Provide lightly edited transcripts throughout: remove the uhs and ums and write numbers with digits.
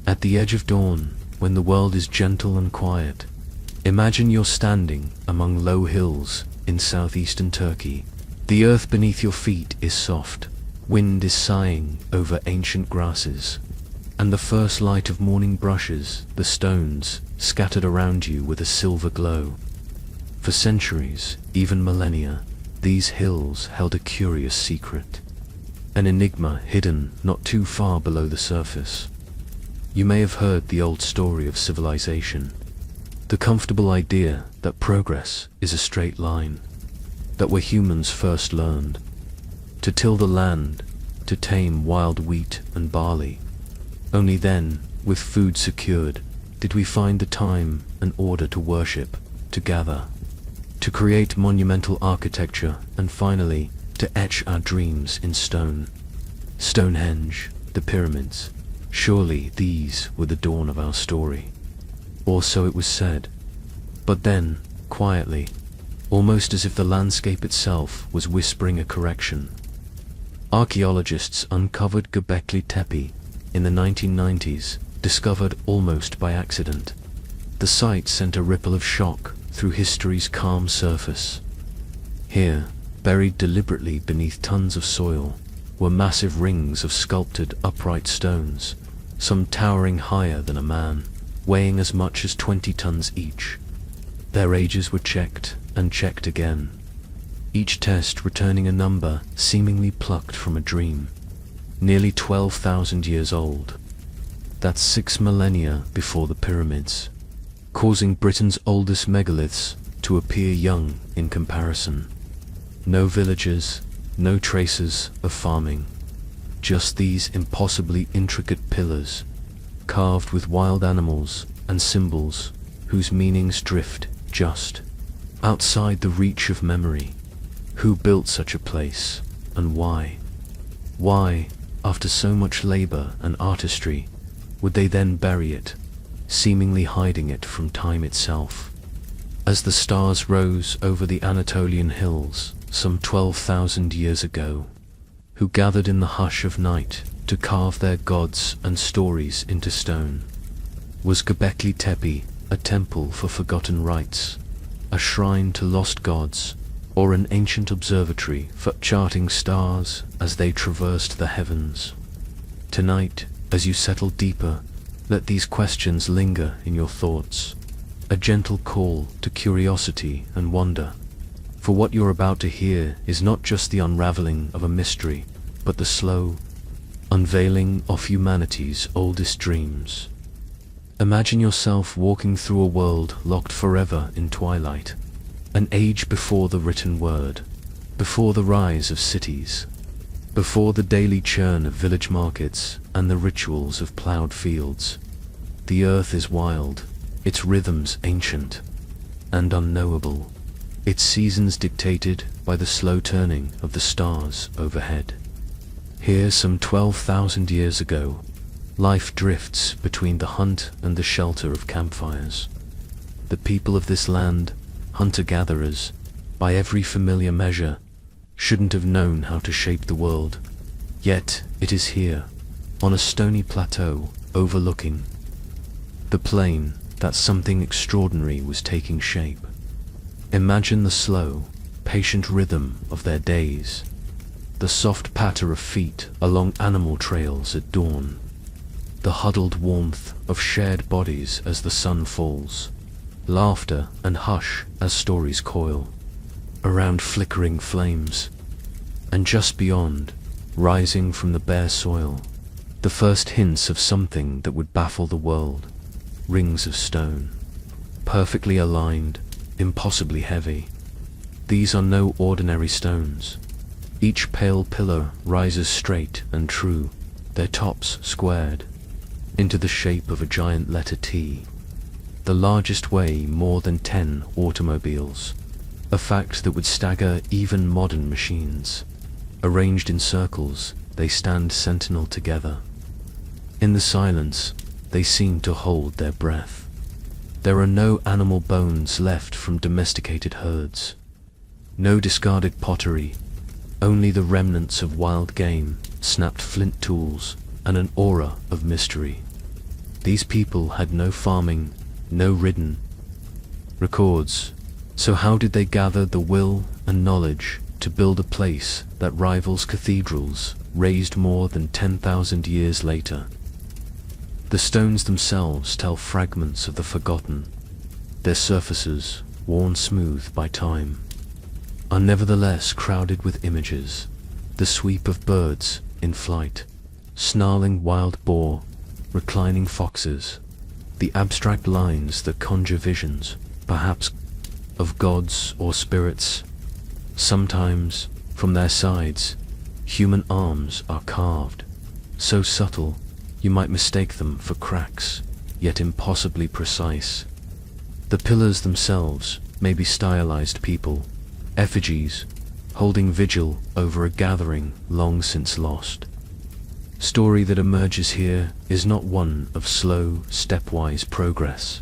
At the edge of dawn, when the world is gentle and quiet, imagine you're standing among low hills in southeastern Turkey. The earth beneath your feet is soft, wind is sighing over ancient grasses, and the first light of morning brushes the stones scattered around you with a silver glow. For centuries, even millennia, these hills held a curious secret, an enigma hidden not too far below the surface. You may have heard the old story of civilization, the comfortable idea that progress is a straight line, that where humans first learned to till the land, to tame wild wheat and barley, only then, with food secured, did we find the time and order to worship, to gather, to create monumental architecture, and finally, to etch our dreams in stone. Stonehenge, the pyramids, surely these were the dawn of our story. Or so it was said. But then, quietly, almost as if the landscape itself was whispering a correction, archaeologists uncovered Göbekli Tepe in the 1990s, discovered almost by accident. The site sent a ripple of shock through history's calm surface. Here, buried deliberately beneath tons of soil, were massive rings of sculpted upright stones, some towering higher than a man, weighing as much as 20 tons each. Their ages were checked and checked again, each test returning a number seemingly plucked from a dream. Nearly 12,000 years old. That's 6 millennia before the pyramids, causing Britain's oldest megaliths to appear young in comparison. No villages, no traces of farming, just these impossibly intricate pillars, carved with wild animals and symbols whose meanings drift just outside the reach of memory. Who built such a place, and why? Why, after so much labor and artistry, would they then bury it, seemingly hiding it from time itself? As the stars rose over the Anatolian hills some 12,000 years ago, who gathered in the hush of night to carve their gods and stories into stone? Was Göbekli Tepe a temple for forgotten rites, a shrine to lost gods, or an ancient observatory for charting stars as they traversed the heavens? Tonight, as you settle deeper, let these questions linger in your thoughts, a gentle call to curiosity and wonder. For what you're about to hear is not just the unraveling of a mystery, but the slow unveiling of humanity's oldest dreams. Imagine yourself walking through a world locked forever in twilight, an age before the written word, before the rise of cities, before the daily churn of village markets and the rituals of plowed fields. The earth is wild, its rhythms ancient and unknowable, its seasons dictated by the slow turning of the stars overhead. Here, some 12,000 years ago, life drifts between the hunt and the shelter of campfires. The people of this land, hunter-gatherers, by every familiar measure, shouldn't have known how to shape the world. Yet it is here, on a stony plateau overlooking the plain, that something extraordinary was taking shape. Imagine the slow, patient rhythm of their days, the soft patter of feet along animal trails at dawn, the huddled warmth of shared bodies as the sun falls, laughter and hush as stories coil around flickering flames, and just beyond, rising from the bare soil, the first hints of something that would baffle the world. Rings of stone, perfectly aligned, impossibly heavy. These are no ordinary stones. Each pale pillar rises straight and true, their tops squared into the shape of a giant letter T. The largest weigh more than 10 automobiles, a fact that would stagger even modern machines. Arranged in circles, they stand sentinel together. In the silence, they seem to hold their breath. There are no animal bones left from domesticated herds, no discarded pottery, only the remnants of wild game, snapped flint tools, and an aura of mystery. These people had no farming, no written records. So how did they gather the will and knowledge to build a place that rivals cathedrals raised more than 10,000 years later? The stones themselves tell fragments of the forgotten. Their surfaces, worn smooth by time, are nevertheless crowded with images. The sweep of birds in flight, snarling wild boar, reclining foxes, the abstract lines that conjure visions, perhaps of gods or spirits. Sometimes, from their sides, human arms are carved, so subtle you might mistake them for cracks, yet impossibly precise. The pillars themselves may be stylized people, effigies, holding vigil over a gathering long since lost. Story that emerges here is not one of slow, stepwise progress.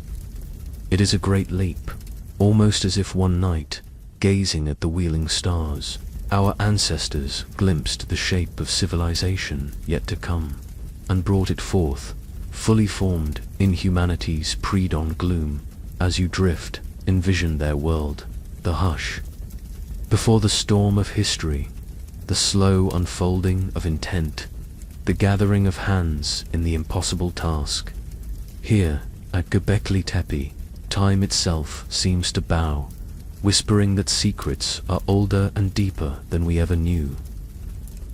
It is a great leap, almost as if one night, gazing at the wheeling stars, our ancestors glimpsed the shape of civilization yet to come, and brought it forth, fully formed in humanity's pre-dawn gloom. As you drift, envision their world, the hush before the storm of history, the slow unfolding of intent, the gathering of hands in the impossible task. Here, at Göbekli Tepe, time itself seems to bow, whispering that secrets are older and deeper than we ever knew.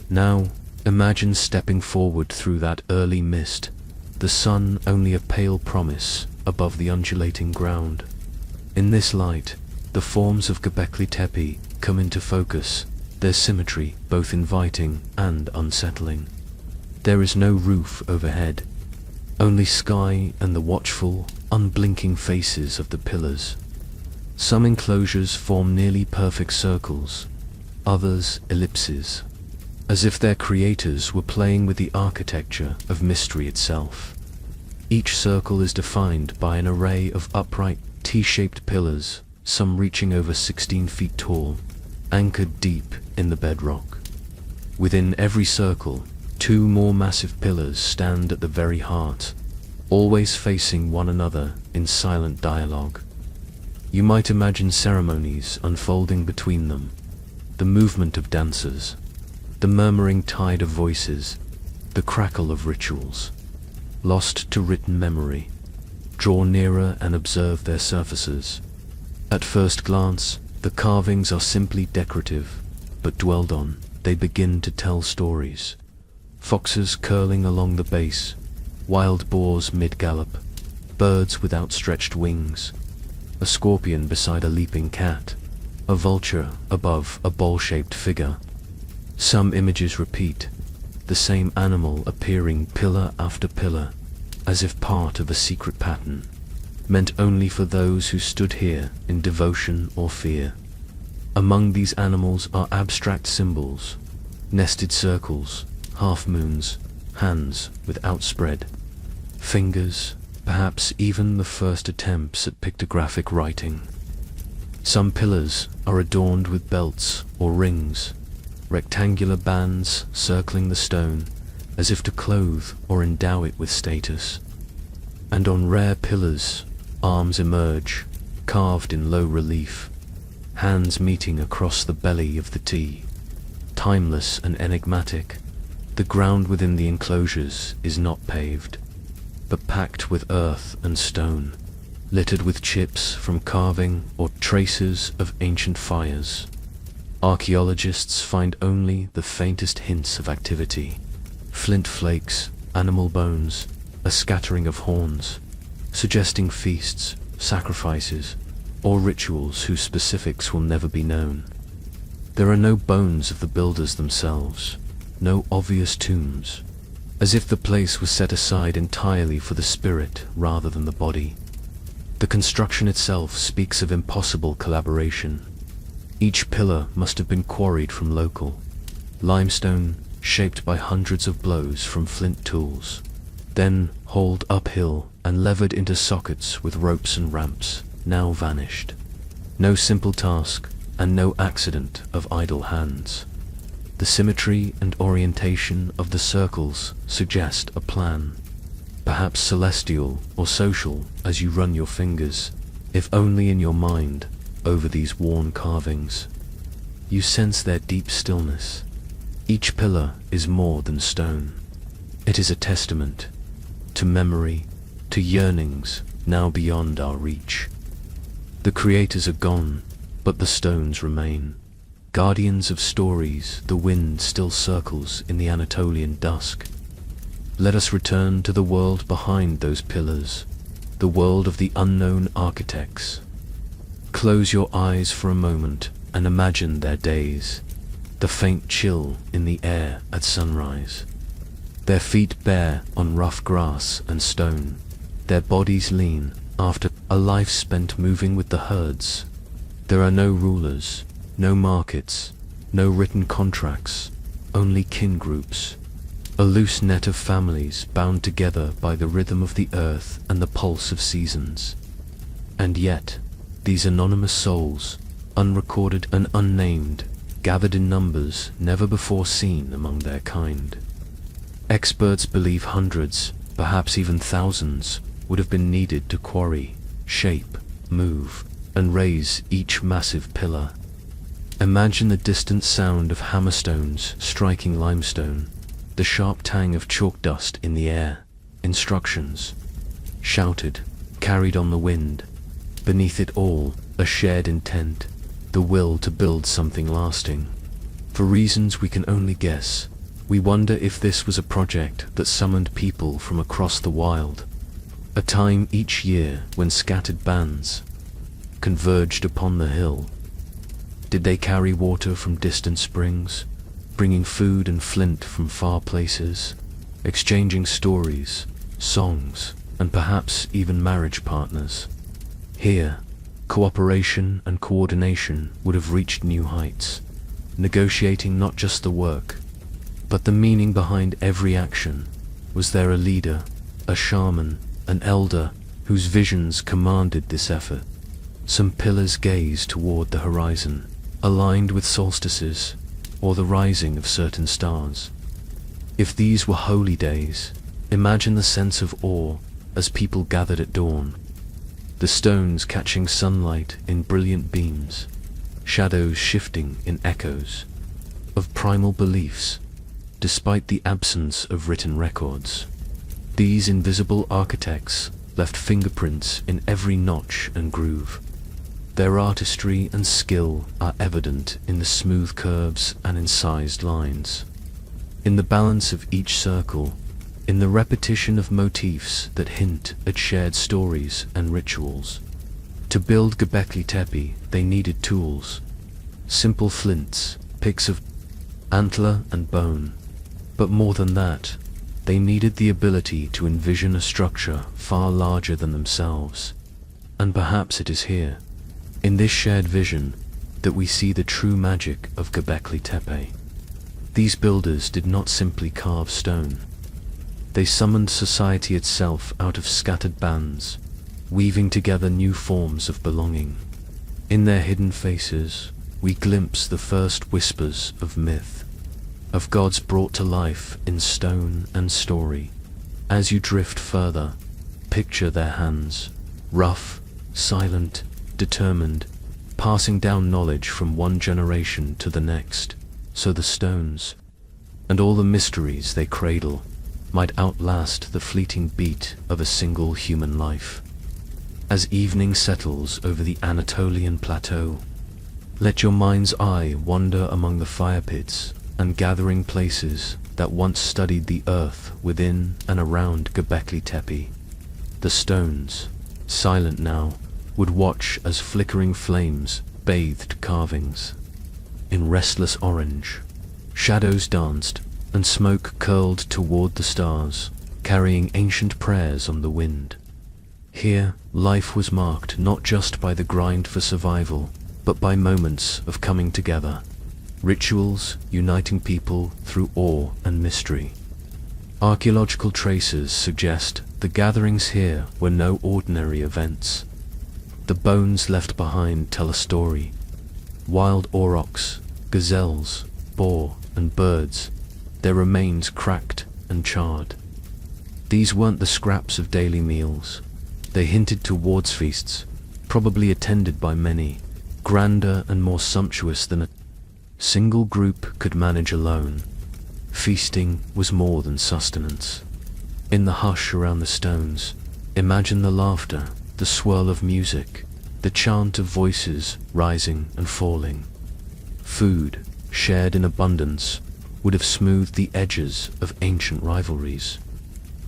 Now, imagine stepping forward through that early mist, the sun only a pale promise above the undulating ground. In this light, the forms of Göbekli Tepe come into focus, their symmetry both inviting and unsettling. There is no roof overhead, only sky and the watchful, unblinking faces of the pillars. Some enclosures form nearly perfect circles, others ellipses, as if their creators were playing with the architecture of mystery itself. Each circle is defined by an array of upright, T-shaped pillars, some reaching over 16 feet tall, anchored deep in the bedrock. Within every circle, two more massive pillars stand at the very heart, always facing one another in silent dialogue. You might imagine ceremonies unfolding between them, the movement of dancers, the murmuring tide of voices, the crackle of rituals. Lost to written memory, draw nearer and observe their surfaces. At first glance, the carvings are simply decorative, but dwelled on, they begin to tell stories. Foxes curling along the base, wild boars mid-gallop, birds with outstretched wings, a scorpion beside a leaping cat, a vulture above a bowl-shaped figure. Some images repeat, the same animal appearing pillar after pillar, as if part of a secret pattern, meant only for those who stood here in devotion or fear. Among these animals are abstract symbols, nested circles, half-moons, hands with outspread fingers, perhaps even the first attempts at pictographic writing. Some pillars are adorned with belts or rings, rectangular bands circling the stone, as if to clothe or endow it with status. And on rare pillars, arms emerge, carved in low relief, hands meeting across the belly of the T. Timeless and enigmatic, the ground within the enclosures is not paved, but packed with earth and stone, littered with chips from carving or traces of ancient fires. Archaeologists find only the faintest hints of activity: flint flakes, animal bones, a scattering of horns, suggesting feasts, sacrifices, or rituals whose specifics will never be known. There are no bones of the builders themselves, no obvious tombs, as if the place was set aside entirely for the spirit rather than the body. The construction itself speaks of impossible collaboration. Each pillar must have been quarried from local limestone, shaped by hundreds of blows from flint tools, then hauled uphill and levered into sockets with ropes and ramps, now vanished. No simple task, and no accident of idle hands. The symmetry and orientation of the circles suggest a plan. perhaps celestial or social, as you run your fingers, if only in your mind, over these worn carvings. You sense their deep stillness. Each pillar is more than stone. It is a testament to memory, to yearnings now beyond our reach. The creators are gone, but the stones remain. Guardians of stories, the wind still circles in the Anatolian dusk. Let us return to the world behind those pillars, the world of the unknown architects. Close your eyes for a moment and imagine their days, the faint chill in the air at sunrise. Their feet bare on rough grass and stone, their bodies lean after a life spent moving with the herds. There are no rulers, no markets, no written contracts, only kin groups. A loose net of families bound together by the rhythm of the earth and the pulse of seasons. And yet, these anonymous souls, unrecorded and unnamed, gathered in numbers never before seen among their kind. Experts believe hundreds, perhaps even thousands, would have been needed to quarry, shape, move, and raise each massive pillar. Imagine the distant sound of hammerstones striking limestone, the sharp tang of chalk dust in the air, instructions, shouted, carried on the wind. Beneath it all, a shared intent, the will to build something lasting. For reasons we can only guess, we wonder if this was a project that summoned people from across the wild, a time each year when scattered bands converged upon the hill. Did they carry water from distant springs, bringing food and flint from far places, exchanging stories, songs, and perhaps even marriage partners? Here, cooperation and coordination would have reached new heights, negotiating not just the work, but the meaning behind every action. Was there a leader, a shaman, an elder, whose visions commanded this effort? Some pillars gaze toward the horizon, aligned with solstices, or the rising of certain stars. If these were holy days, imagine the sense of awe as people gathered at dawn, the stones catching sunlight in brilliant beams, shadows shifting in echoes of primal beliefs, despite the absence of written records. These invisible architects left fingerprints in every notch and groove. Their artistry and skill are evident in the smooth curves and incised lines, in the balance of each circle, in the repetition of motifs that hint at shared stories and rituals. To build Göbekli Tepe, they needed tools, simple flints, picks of antler and bone. But more than that, they needed the ability to envision a structure far larger than themselves. And perhaps it is here, in this shared vision, that we see the true magic of Göbekli Tepe. These builders did not simply carve stone. They summoned society itself out of scattered bands, weaving together new forms of belonging. In their hidden faces, we glimpse the first whispers of myth, of gods brought to life in stone and story. As you drift further, picture their hands, rough, silent, determined, passing down knowledge from one generation to the next, so the stones, and all the mysteries they cradle, might outlast the fleeting beat of a single human life. As evening settles over the Anatolian plateau, let your mind's eye wander among the fire pits and gathering places that once studied the earth within and around Göbekli Tepe. The stones, silent now, would watch as flickering flames bathed carvings. In restless orange, shadows danced, and smoke curled toward the stars, carrying ancient prayers on the wind. Here, life was marked not just by the grind for survival, but by moments of coming together, rituals uniting people through awe and mystery. Archaeological traces suggest the gatherings here were no ordinary events. The bones left behind tell a story. Wild aurochs, gazelles, boar, and birds, their remains cracked and charred. These weren't the scraps of daily meals. They hinted towards feasts, probably attended by many, grander and more sumptuous than a single group could manage alone. Feasting was more than sustenance. In the hush around the stones, imagine the laughter, the swirl of music, the chant of voices rising and falling. Food, shared in abundance, would have smoothed the edges of ancient rivalries,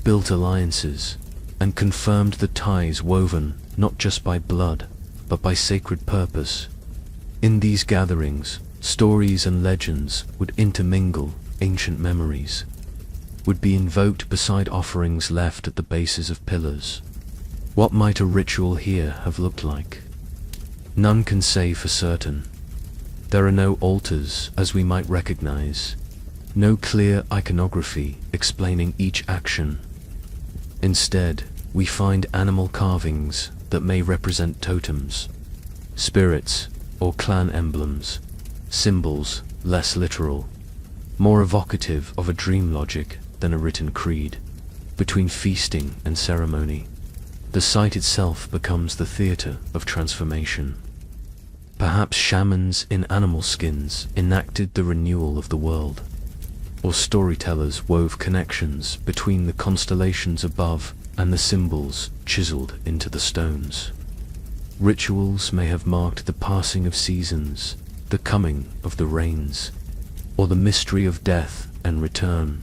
built alliances, and confirmed the ties woven not just by blood, but by sacred purpose. In these gatherings, stories and legends would intermingle. Ancient memories would be invoked beside offerings left at the bases of pillars. What might a ritual here have looked like? None can say for certain. There are no altars as we might recognize, no clear iconography explaining each action. Instead, we find animal carvings that may represent totems, spirits, or clan emblems, symbols less literal, more evocative of a dream logic than a written creed. Between feasting and ceremony, the site itself becomes the theater of transformation. Perhaps shamans in animal skins enacted the renewal of the world, or storytellers wove connections between the constellations above and the symbols chiseled into the stones. Rituals may have marked the passing of seasons, the coming of the rains, or the mystery of death and return,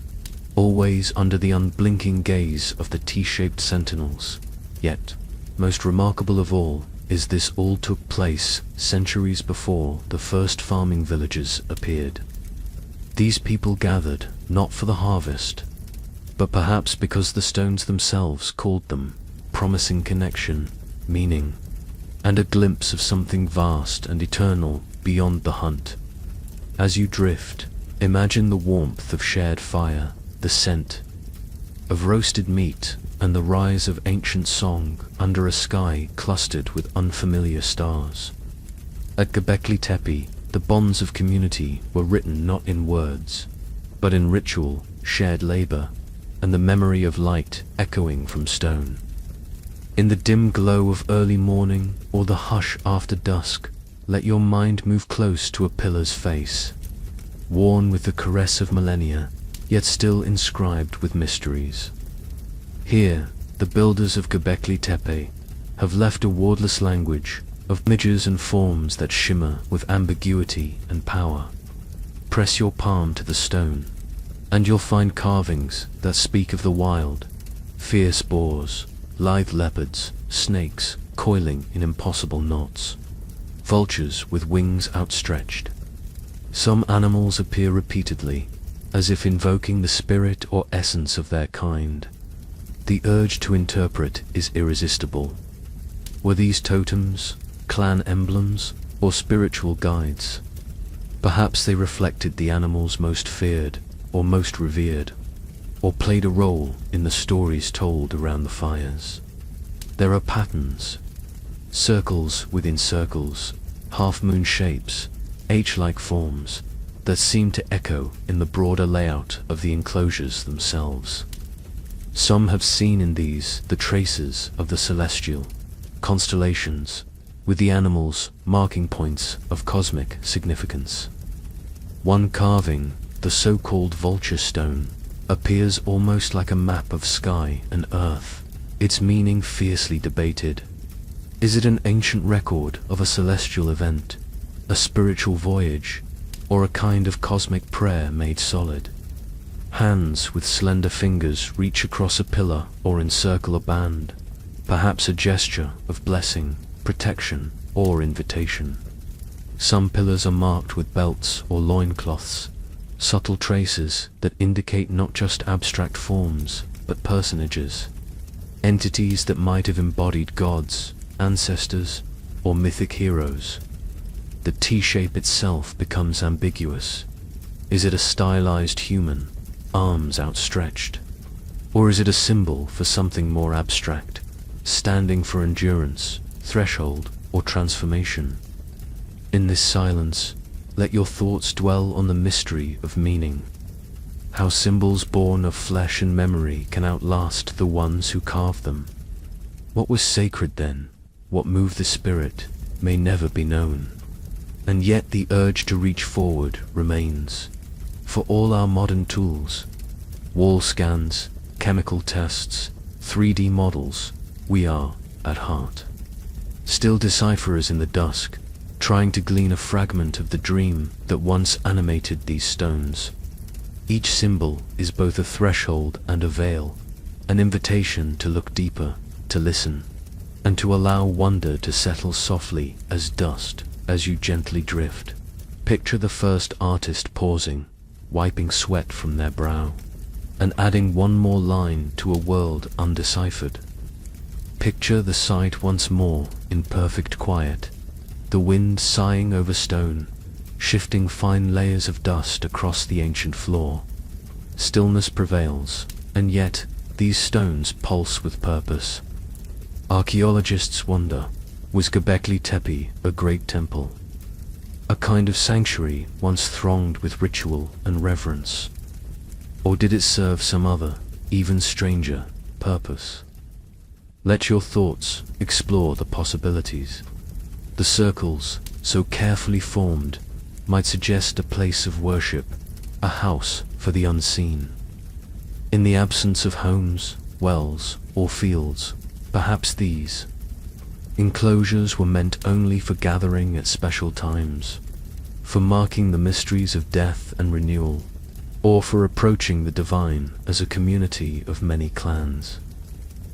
always under the unblinking gaze of the T-shaped sentinels. Yet, most remarkable of all, is this all took place centuries before the first farming villages appeared. These people gathered not for the harvest, but perhaps because the stones themselves called them, promising connection, meaning, and a glimpse of something vast and eternal beyond the hunt. As you drift, imagine the warmth of shared fire, the scent of roasted meat, and the rise of ancient song under a sky clustered with unfamiliar stars. At Göbekli Tepe, the bonds of community were written not in words, but in ritual, shared labor, and the memory of light echoing from stone. In the dim glow of early morning or the hush after dusk, let your mind move close to a pillar's face, worn with the caress of millennia, yet still inscribed with mysteries. Here, the builders of Göbekli Tepe have left a wordless language of images and forms that shimmer with ambiguity and power. Press your palm to the stone, and you'll find carvings that speak of the wild, fierce boars, lithe leopards, snakes coiling in impossible knots, vultures with wings outstretched. Some animals appear repeatedly, as if invoking the spirit or essence of their kind. The urge to interpret is irresistible. Were these totems, clan emblems, or spiritual guides? Perhaps they reflected the animals most feared or most revered, or played a role in the stories told around the fires. There are patterns, circles within circles, half-moon shapes, H-like forms, that seem to echo in the broader layout of the enclosures themselves. Some have seen in these the traces of the celestial constellations, with the animals marking points of cosmic significance. One carving, the so-called vulture stone, appears almost like a map of sky and earth, its meaning fiercely debated. Is it an ancient record of a celestial event, a spiritual voyage, or a kind of cosmic prayer made solid? Hands with slender fingers reach across a pillar or encircle a band, perhaps a gesture of blessing, protection, or invitation. Some pillars are marked with belts or loincloths, subtle traces that indicate not just abstract forms, but personages, entities that might have embodied gods, ancestors, or mythic heroes. The T-shape itself becomes ambiguous. Is it a stylized human, arms outstretched? Or is it a symbol for something more abstract, standing for endurance, threshold, or transformation? In this silence, let your thoughts dwell on the mystery of meaning. how symbols born of flesh and memory can outlast the ones who carved them. What was sacred then, what moved the spirit, may never be known. And yet the urge to reach forward remains. For all our modern tools, wall scans, chemical tests, 3D models, we are, at heart, still decipherers in the dusk, trying to glean a fragment of the dream that once animated these stones. Each symbol is both a threshold and a veil, an invitation to look deeper, to listen, and to allow wonder to settle softly as dust as you gently drift. Picture the first artist pausing, wiping sweat from their brow, and adding one more line to a world undeciphered. Picture the site once more in perfect quiet, the wind sighing over stone, shifting fine layers of dust across the ancient floor. Stillness prevails, and yet these stones pulse with purpose. Archaeologists wonder, was Göbekli Tepe a great temple? A kind of sanctuary once thronged with ritual and reverence? Or did it serve some other, even stranger, purpose? Let your thoughts explore the possibilities. The circles, so carefully formed, might suggest a place of worship, a house for the unseen. In the absence of homes, wells, or fields, perhaps these enclosures were meant only for gathering at special times, for marking the mysteries of death and renewal, or for approaching the divine as a community of many clans.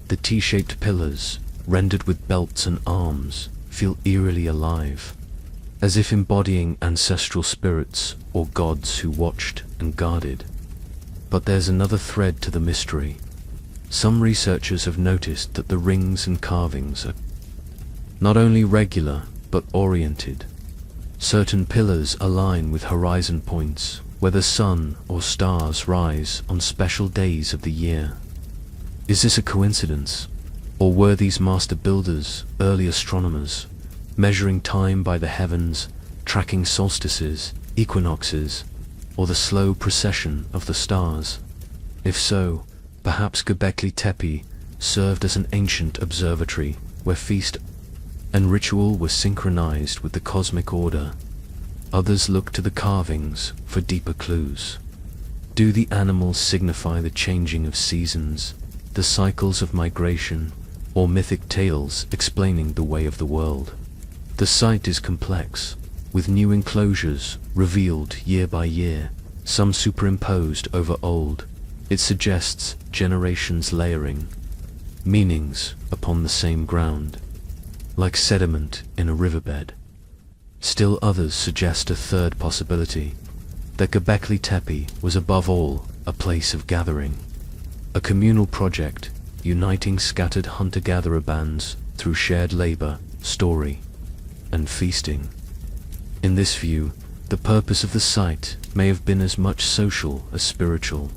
The T-shaped pillars, rendered with belts and arms, feel eerily alive, as if embodying ancestral spirits or gods who watched and guarded. But there's another thread to the mystery. Some researchers have noticed that the rings and carvings are not only regular, but oriented. Certain pillars align with horizon points, where the sun or stars rise on special days of the year. Is this a coincidence? Or were these master builders, early astronomers, measuring time by the heavens, tracking solstices, equinoxes, or the slow procession of the stars? If so, perhaps Göbekli Tepe served as an ancient observatory where feast and ritual were synchronized with the cosmic order. Others look to the carvings for deeper clues. Do the animals signify the changing of seasons, the cycles of migration, or mythic tales explaining the way of the world? The site is complex, with new enclosures revealed year by year, some superimposed over old. It suggests generations layering meanings upon the same ground, like sediment in a riverbed. Still others suggest a third possibility, that Göbekli Tepe was above all a place of gathering, a communal project uniting scattered hunter-gatherer bands through shared labor, story, and feasting. In this view, the purpose of the site may have been as much social as spiritual,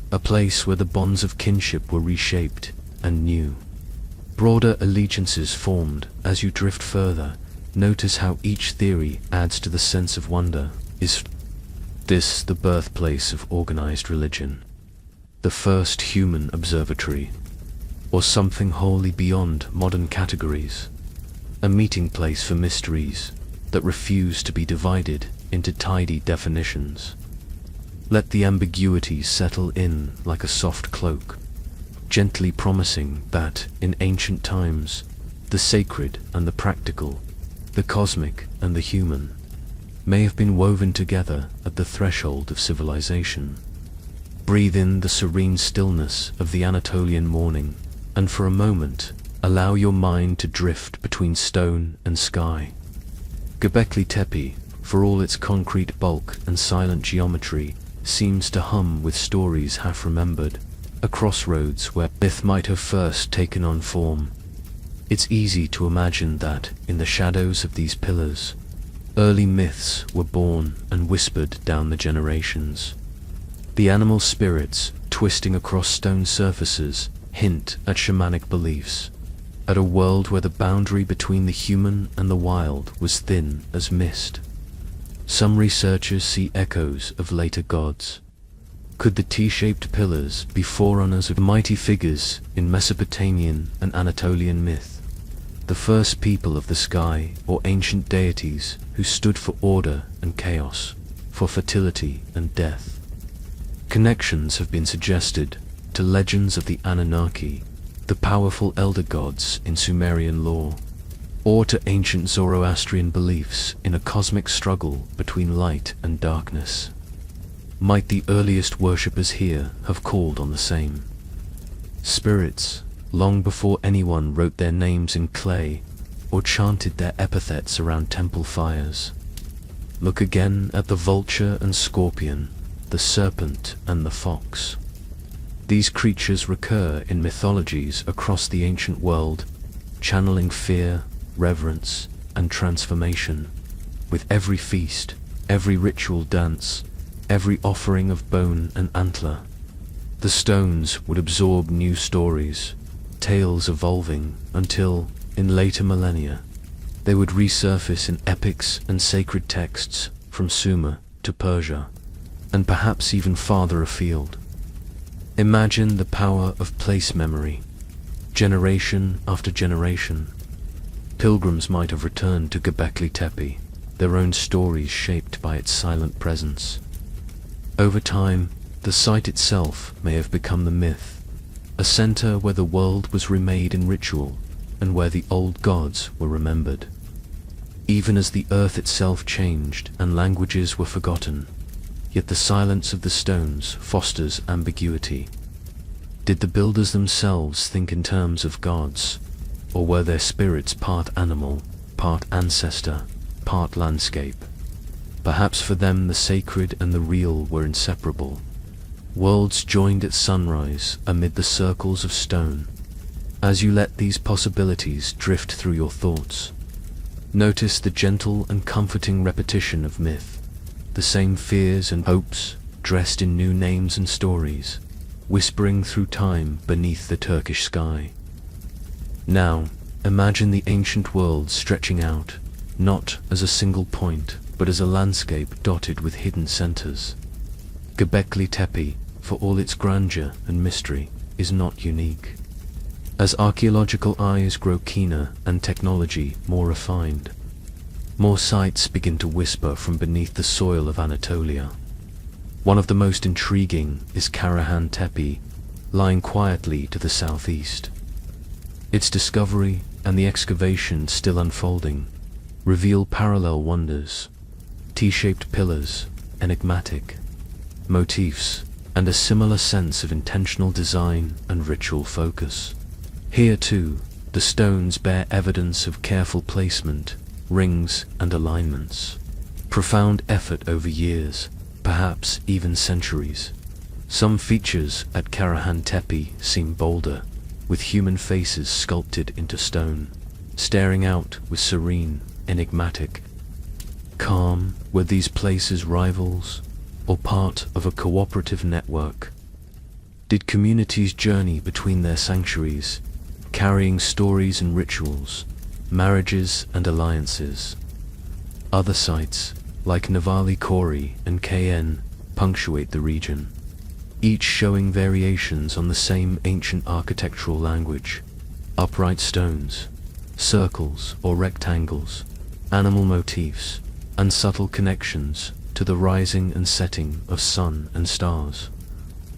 a place where the bonds of kinship were reshaped and new. Broader allegiances formed as you drift further. Notice how each theory adds to the sense of wonder. Is this the birthplace of organized religion? The first human observatory? Or something wholly beyond modern categories? A meeting place for mysteries that refuse to be divided into tidy definitions. Let the ambiguity settle in like a soft cloak, gently promising that, in ancient times, the sacred and the practical, the cosmic and the human, may have been woven together at the threshold of civilization. Breathe in the serene stillness of the Anatolian morning, and for a moment, allow your mind to drift between stone and sky. Göbekli Tepe, for all its concrete bulk and silent geometry, seems to hum with stories half remembered, a crossroads where myth might have first taken on form. It's easy to imagine that, in the shadows of these pillars, early myths were born and whispered down the generations. The animal spirits, twisting across stone surfaces, hint at shamanic beliefs, at a world where the boundary between the human and the wild was thin as mist. Some researchers see echoes of later gods, Could the T-shaped pillars be forerunners of mighty figures in Mesopotamian and Anatolian myth? The first people of the sky, or ancient deities who stood for order and chaos, for fertility and death. Connections have been suggested to legends of the Anunnaki, the powerful elder gods in Sumerian lore, or to ancient Zoroastrian beliefs in a cosmic struggle between light and darkness. Might the earliest worshippers here have called on the same spirits, long before anyone wrote their names in clay or chanted their epithets around temple fires? Look again at the vulture and scorpion, the serpent and the fox. These creatures recur in mythologies across the ancient world, channeling fear, reverence, and transformation. With every feast, every ritual dance, every offering of bone and antler, the stones would absorb new stories, tales evolving until, in later millennia, they would resurface in epics and sacred texts from Sumer to Persia, and perhaps even farther afield. Imagine the power of place memory. Generation after generation, pilgrims might have returned to Göbekli Tepe, their own stories shaped by its silent presence. Over time, the site itself may have become the myth, a center where the world was remade in ritual and where the old gods were remembered. Even as the earth itself changed and languages were forgotten, yet the silence of the stones fosters ambiguity. Did the builders themselves think in terms of gods, or were their spirits part animal, part ancestor, part landscape? Perhaps for them the sacred and the real were inseparable. Worlds joined at sunrise amid the circles of stone. As you let these possibilities drift through your thoughts, notice the gentle and comforting repetition of myth, the same fears and hopes dressed in new names and stories, whispering through time beneath the Turkish sky. Now, imagine the ancient world stretching out, not as a single point, but as a landscape dotted with hidden centers. Göbekli Tepe, for all its grandeur and mystery, is not unique. As archaeological eyes grow keener and technology more refined, more sights begin to whisper from beneath the soil of Anatolia. One of the most intriguing is Karahan Tepe, lying quietly to the southeast. Its discovery and the excavation still unfolding reveal parallel wonders. T-shaped pillars, enigmatic motifs, and a similar sense of intentional design and ritual focus. Here too, the stones bear evidence of careful placement, rings and alignments. Profound effort over years, perhaps even centuries. Some features at Karahan Tepe seem bolder, with human faces sculpted into stone, staring out with serene, enigmatic calm. Were these places rivals, or part of a cooperative network? Did communities journey between their sanctuaries, carrying stories and rituals, marriages and alliances? Other sites, like Navali Kori and KN, punctuate the region, each showing variations on the same ancient architectural language. Upright stones, circles or rectangles, animal motifs, and subtle connections to the rising and setting of sun and stars.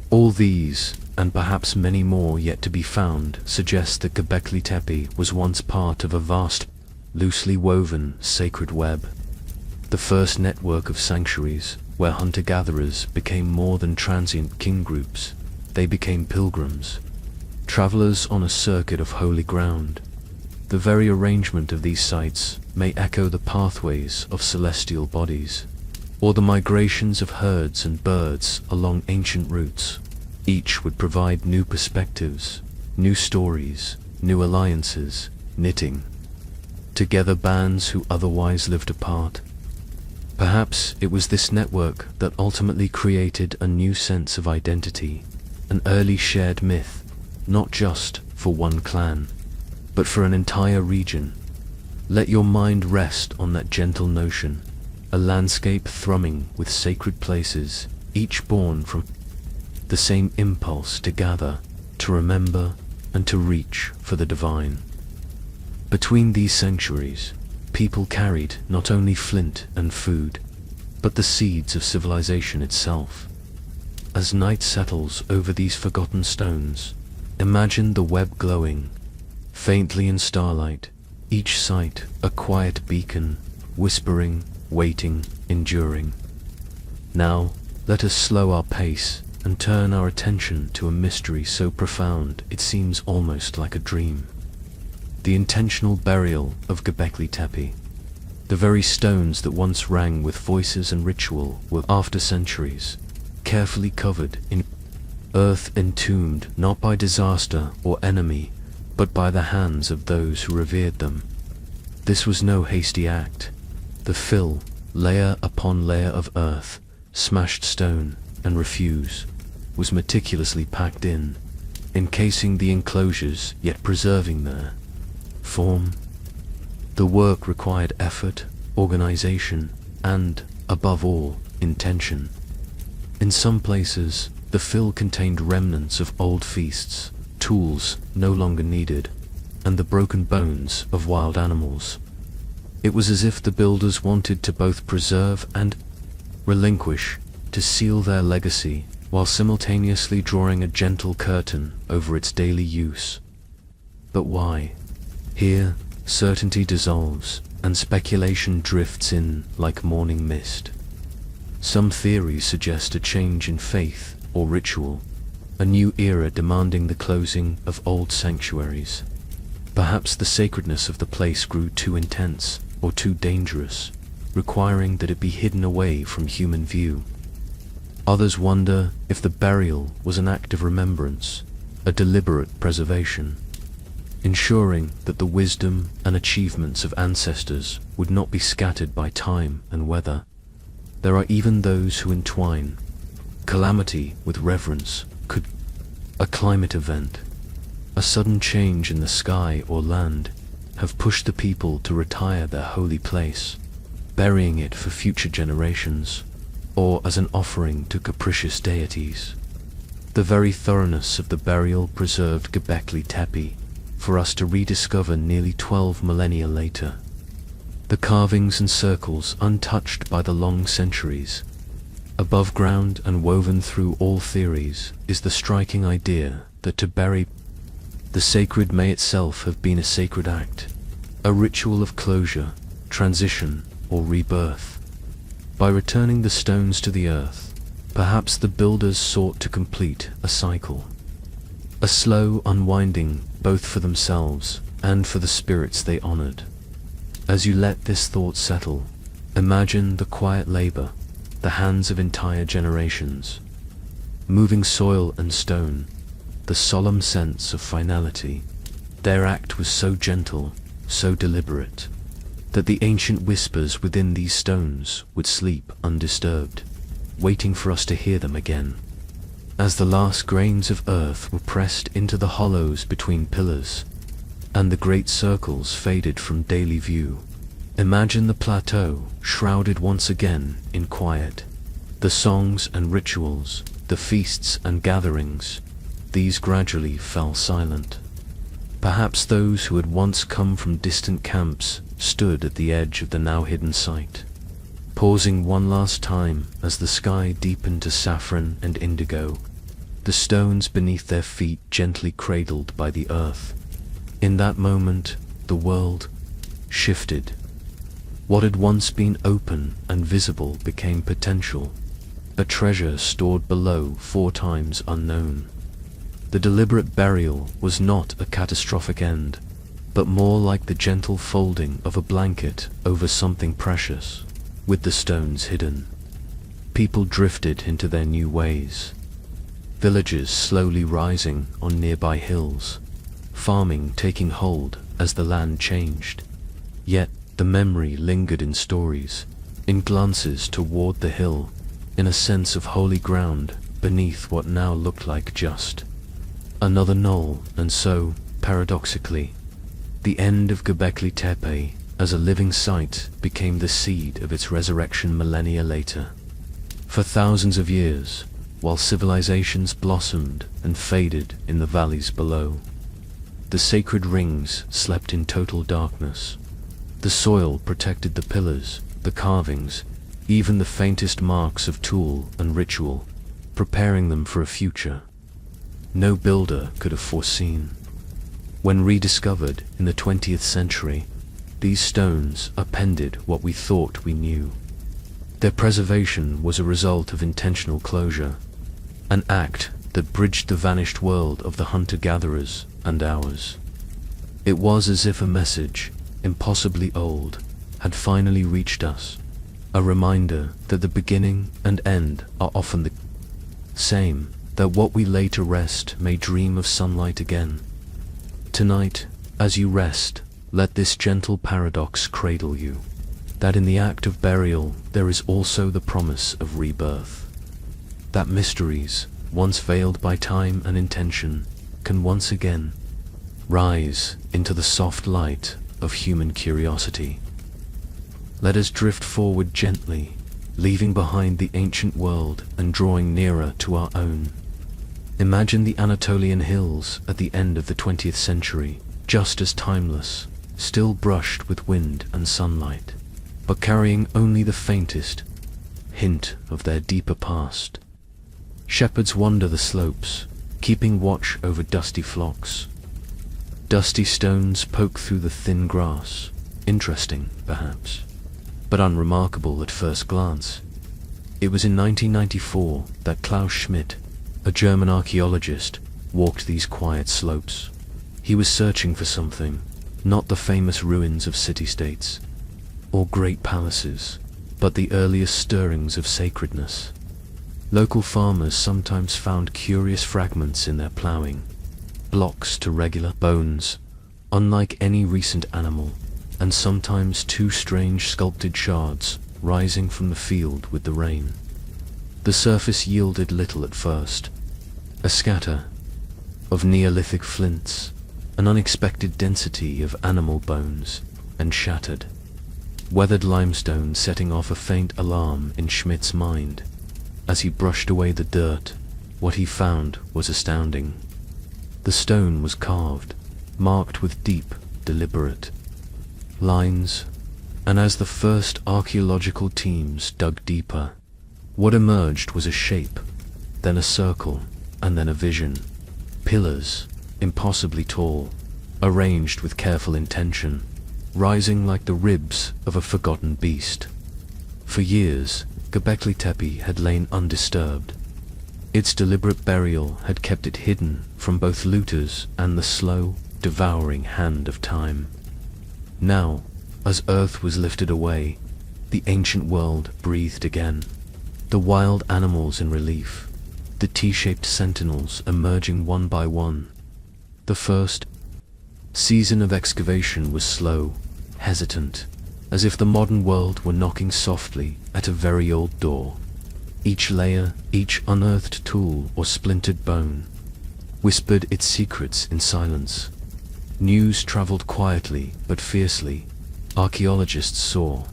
All these, and perhaps many more yet to be found, suggest that Göbekli Tepe was once part of a vast, loosely woven sacred web. The first network of sanctuaries, where hunter-gatherers became more than transient kin groups. They became pilgrims, travelers on a circuit of holy ground. The very arrangement of these sites may echo the pathways of celestial bodies, or the migrations of herds and birds along ancient routes. Each would provide new perspectives, new stories, new alliances, knitting together bands who otherwise lived apart. Perhaps it was this network that ultimately created a new sense of identity, an early shared myth, not just for one clan, but for an entire region. Let your mind rest on that gentle notion, a landscape thrumming with sacred places, each born from the same impulse to gather, to remember, and to reach for the divine. Between these sanctuaries, people carried not only flint and food, but the seeds of civilization itself. As night settles over these forgotten stones, imagine the web glowing, faintly in starlight, each site a quiet beacon, whispering, waiting, enduring. Now, let us slow our pace and turn our attention to a mystery so profound it seems almost like a dream. The intentional burial of Göbekli Tepe. The very stones that once rang with voices and ritual were, after centuries, carefully covered in earth, entombed not by disaster or enemy, but by the hands of those who revered them. This was no hasty act. The fill, layer upon layer of earth, smashed stone, and refuse, was meticulously packed in, encasing the enclosures yet preserving their form. The work required effort, organization, and, above all, intention. In some places, the fill contained remnants of old feasts, tools no longer needed, and the broken bones of wild animals. It was as if the builders wanted to both preserve and relinquish, to seal their legacy, while simultaneously drawing a gentle curtain over its daily use. But why? Here, certainty dissolves, and speculation drifts in like morning mist. Some theories suggest a change in faith or ritual, a new era demanding the closing of old sanctuaries. Perhaps the sacredness of the place grew too intense or too dangerous, requiring that it be hidden away from human view. Others wonder if the burial was an act of remembrance, a deliberate preservation, ensuring that the wisdom and achievements of ancestors would not be scattered by time and weather. There are even those who entwine calamity with reverence. Could a climate event, a sudden change in the sky or land, have pushed the people to retire their holy place, burying it for future generations, or as an offering to capricious deities? The very thoroughness of the burial preserved Göbekli Tepe for us to rediscover nearly 12 millennia later. The carvings and circles untouched by the long centuries. Above ground and woven through all theories is the striking idea that to bury the sacred may itself have been a sacred act, a ritual of closure, transition, or rebirth. By returning the stones to the earth, perhaps the builders sought to complete a cycle, a slow unwinding both for themselves and for the spirits they honored. As you let this thought settle, imagine the quiet labor, the hands of entire generations, moving soil and stone, the solemn sense of finality. Their act was so gentle, so deliberate, that the ancient whispers within these stones would sleep undisturbed, waiting for us to hear them again. As the last grains of earth were pressed into the hollows between pillars, and the great circles faded from daily view, imagine the plateau shrouded once again in quiet. The songs and rituals, the feasts and gatherings, these gradually fell silent. Perhaps those who had once come from distant camps stood at the edge of the now hidden site, pausing one last time as the sky deepened to saffron and indigo, the stones beneath their feet gently cradled by the earth. In that moment, the world shifted. What had once been open and visible became potential, a treasure stored below 4 times unknown. The deliberate burial was not a catastrophic end, but more like the gentle folding of a blanket over something precious. With the stones hidden, people drifted into their new ways. Villages slowly rising on nearby hills, farming taking hold as the land changed. Yet the memory lingered in stories, in glances toward the hill, in a sense of holy ground beneath what now looked like just another knoll. And so, paradoxically, the end of Göbekli Tepe as a living site became the seed of its resurrection millennia later. For thousands of years, while civilizations blossomed and faded in the valleys below. The sacred rings slept in total darkness. The soil protected the pillars, the carvings, even the faintest marks of tool and ritual, preparing them for a future no builder could have foreseen. When rediscovered in the 20th century, these stones appended what we thought we knew. Their preservation was a result of intentional closure, an act that bridged the vanished world of the hunter-gatherers and ours. It was as if a message, impossibly old, had finally reached us, a reminder that the beginning and end are often the same, that what we lay to rest may dream of sunlight again. Tonight, as you rest, let this gentle paradox cradle you, that in the act of burial there is also the promise of rebirth, that mysteries, once veiled by time and intention, can once again rise into the soft light of human curiosity. Let us drift forward gently, leaving behind the ancient world and drawing nearer to our own. Imagine the Anatolian hills at the end of the 20th century, just as timeless, still brushed with wind and sunlight, but carrying only the faintest hint of their deeper past. Shepherds wander the slopes, keeping watch over dusty flocks. Dusty stones poke through the thin grass, interesting, perhaps, but unremarkable at first glance. It was in 1994 that Klaus Schmidt, a German archaeologist, walked these quiet slopes. He was searching for something, not the famous ruins of city-states or great palaces, but the earliest stirrings of sacredness. Local farmers sometimes found curious fragments in their ploughing, blocks to regular bones, unlike any recent animal, and sometimes two strange sculpted shards rising from the field with the rain. The surface yielded little at first, a scatter of Neolithic flints, an unexpected density of animal bones, and shattered, weathered limestone setting off a faint alarm in Schmidt's mind. As he brushed away the dirt, what he found was astounding. The stone was carved, marked with deep, deliberate lines, and as the first archaeological teams dug deeper, what emerged was a shape, then a circle, and then a vision. Pillars, impossibly tall, arranged with careful intention, rising like the ribs of a forgotten beast. For years, Göbekli Tepe had lain undisturbed. Its deliberate burial had kept it hidden from both looters and the slow, devouring hand of time. Now, as earth was lifted away, the ancient world breathed again. The wild animals in relief, the T-shaped sentinels emerging one by one. The first season of excavation was slow, hesitant, as if the modern world were knocking softly at a very old door. Each layer, each unearthed tool or splintered bone, whispered its secrets in silence. News traveled quietly but fiercely. Archaeologists saw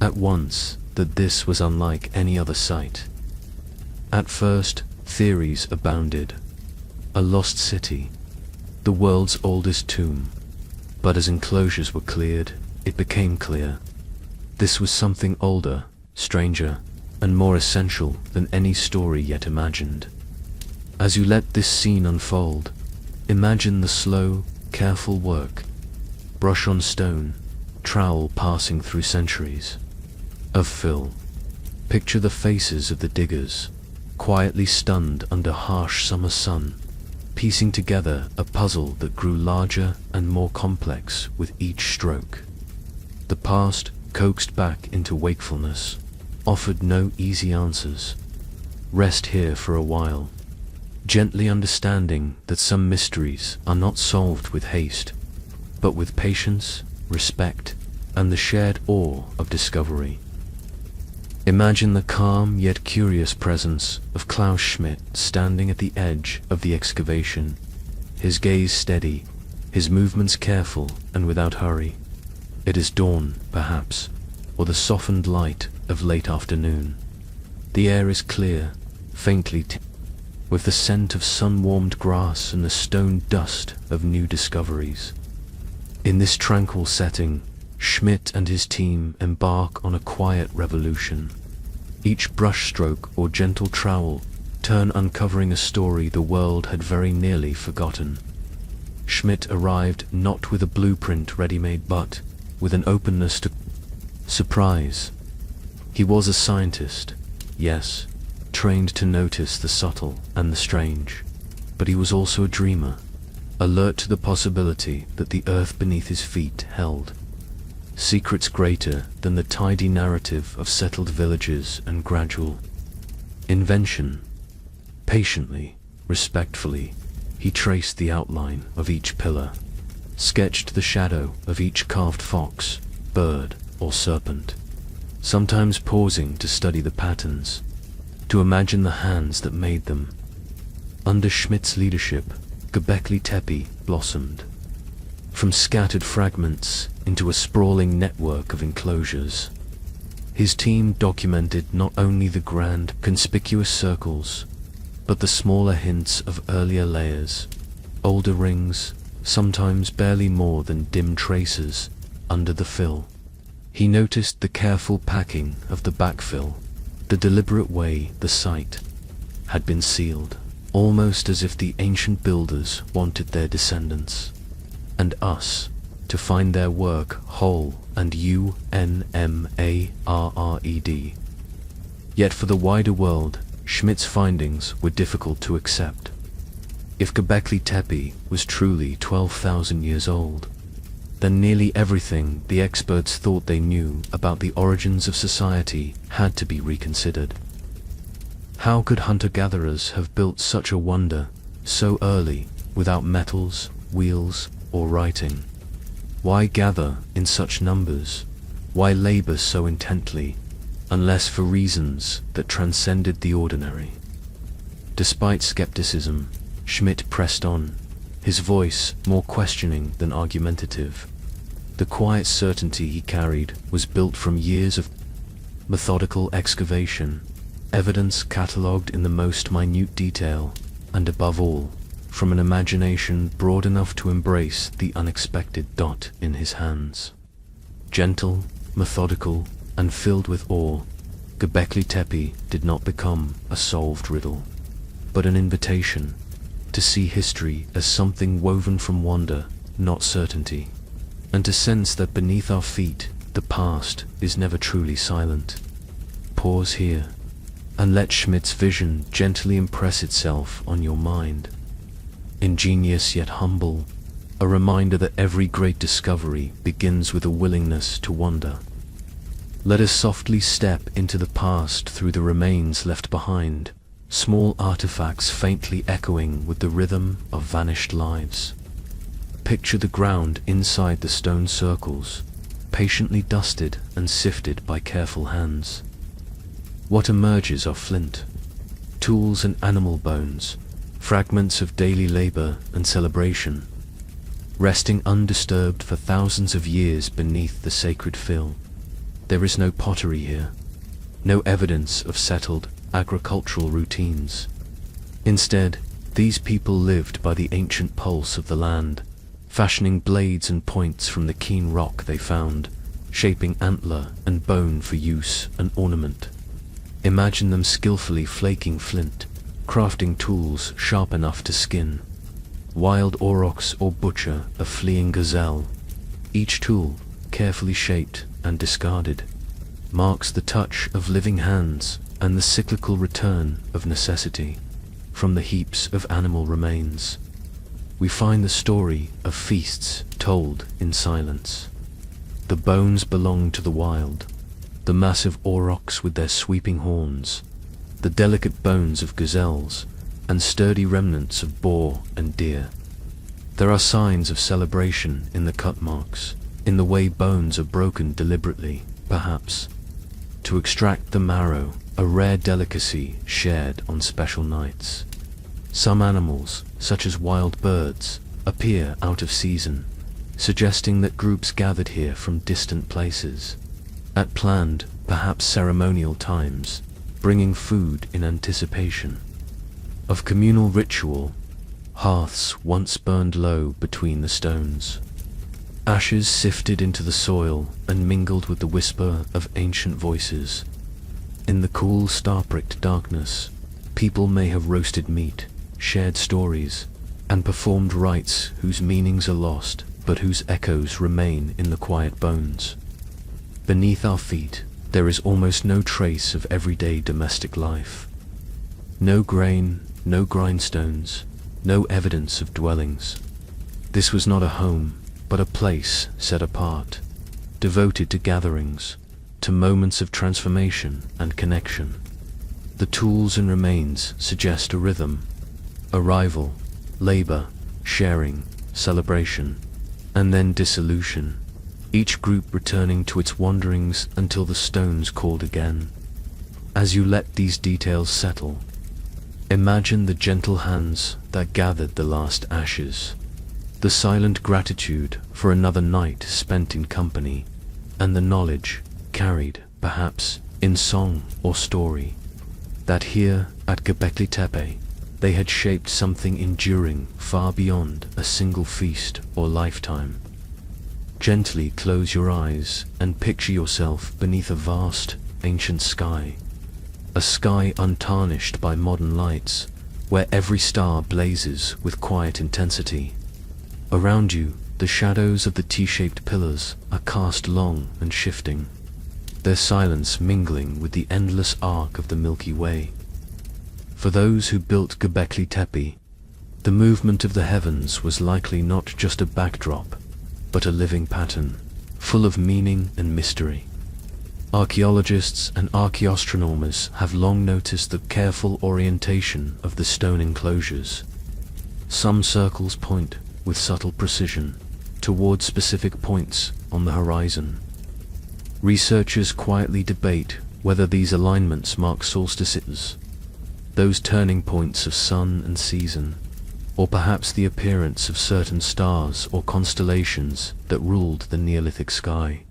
at once that this was unlike any other site. At first, theories abounded. A lost city, the world's oldest tomb. But as enclosures were cleared, it became clear. This was something older, stranger, and more essential than any story yet imagined. As you let this scene unfold, imagine the slow, careful work, brush on stone, trowel passing through centuries of fill. Picture the faces of the diggers, quietly stunned under harsh summer sun, piecing together a puzzle that grew larger and more complex with each stroke. The past, coaxed back into wakefulness, offered no easy answers. Rest here for a while, gently understanding that some mysteries are not solved with haste, but with patience, respect, and the shared awe of discovery. Imagine the calm yet curious presence of Klaus Schmidt standing at the edge of the excavation, his gaze steady, his movements careful and without hurry. It is dawn, perhaps, or the softened light of late afternoon. The air is clear, faintly with the scent of sun-warmed grass and the stone dust of new discoveries. In this tranquil setting, Schmidt and his team embark on a quiet revolution. Each brushstroke or gentle trowel turn uncovering a story the world had very nearly forgotten. Schmidt arrived not with a blueprint ready-made but with an openness to surprise. He was a scientist, yes, trained to notice the subtle and the strange, but he was also a dreamer, alert to the possibility that the earth beneath his feet held secrets greater than the tidy narrative of settled villages and gradual invention. Patiently, respectfully, he traced the outline of each pillar, sketched the shadow of each carved fox, bird, or serpent, sometimes pausing to study the patterns, to imagine the hands that made them. Under Schmidt's leadership, Göbekli Tepe blossomed, from scattered fragments into a sprawling network of enclosures. His team documented not only the grand, conspicuous circles, but the smaller hints of earlier layers, older rings, sometimes barely more than dim traces, under the fill. He noticed the careful packing of the backfill, the deliberate way the site had been sealed, almost as if the ancient builders wanted their descendants, and us, to find their work whole and unmarred. Yet for the wider world, Schmidt's findings were difficult to accept. If Göbekli Tepe was truly 12,000 years old, then nearly everything the experts thought they knew about the origins of society had to be reconsidered. How could hunter-gatherers have built such a wonder so early without metals, wheels, or writing? Why gather in such numbers? Why labor so intently, unless for reasons that transcended the ordinary? Despite skepticism, Schmidt pressed on, his voice more questioning than argumentative. The quiet certainty he carried was built from years of methodical excavation, evidence catalogued in the most minute detail, and above all, from an imagination broad enough to embrace the unexpected dot in his hands. Gentle, methodical, and filled with awe, Göbekli Tepe did not become a solved riddle, but an invitation to see history as something woven from wonder, not certainty, and to sense that beneath our feet the past is never truly silent. Pause here, and let Schmidt's vision gently impress itself on your mind. Ingenious yet humble, a reminder that every great discovery begins with a willingness to wonder. Let us softly step into the past through the remains left behind, small artifacts faintly echoing with the rhythm of vanished lives. Picture the ground inside the stone circles, patiently dusted and sifted by careful hands. What emerges are flint, tools and animal bones, fragments of daily labor and celebration, resting undisturbed for thousands of years beneath the sacred fill. There is no pottery here, no evidence of settled agricultural routines. Instead, these people lived by the ancient pulse of the land, fashioning blades and points from the keen rock they found, shaping antler and bone for use and ornament. Imagine them skillfully flaking flint, crafting tools sharp enough to skin, wild aurochs or butcher a fleeing gazelle. Each tool, carefully shaped and discarded, marks the touch of living hands and the cyclical return of necessity. From the heaps of animal remains, we find the story of feasts told in silence. The bones belong to the wild, the massive aurochs with their sweeping horns, the delicate bones of gazelles, and sturdy remnants of boar and deer. There are signs of celebration in the cut marks, in the way bones are broken deliberately, perhaps, to extract the marrow, a rare delicacy shared on special nights. Some animals, such as wild birds, appear out of season, suggesting that groups gathered here from distant places. At planned, perhaps ceremonial times, bringing food in anticipation. Of communal ritual, hearths once burned low between the stones. Ashes sifted into the soil and mingled with the whisper of ancient voices. In the cool, star-pricked darkness, people may have roasted meat, shared stories, and performed rites whose meanings are lost, but whose echoes remain in the quiet bones. Beneath our feet, there is almost no trace of everyday domestic life. No grain, no grindstones, no evidence of dwellings. This was not a home, but a place set apart, devoted to gatherings, to moments of transformation and connection. The tools and remains suggest a rhythm: arrival, labor, sharing, celebration, and then dissolution, each group returning to its wanderings until the stones called again. As you let these details settle, imagine the gentle hands that gathered the last ashes, the silent gratitude for another night spent in company, and the knowledge, carried, perhaps, in song or story, that here at Göbekli Tepe they had shaped something enduring far beyond a single feast or lifetime. Gently close your eyes and picture yourself beneath a vast, ancient sky, a sky untarnished by modern lights, where every star blazes with quiet intensity. Around you, the shadows of the T-shaped pillars are cast long and shifting, their silence mingling with the endless arc of the Milky Way. For those who built Göbekli Tepe, the movement of the heavens was likely not just a backdrop, but a living pattern, full of meaning and mystery. Archaeologists and archaeoastronomers have long noticed the careful orientation of the stone enclosures. Some circles point, with subtle precision, toward specific points on the horizon. Researchers quietly debate whether these alignments mark solstices, those turning points of sun and season, or perhaps the appearance of certain stars or constellations that ruled the Neolithic sky.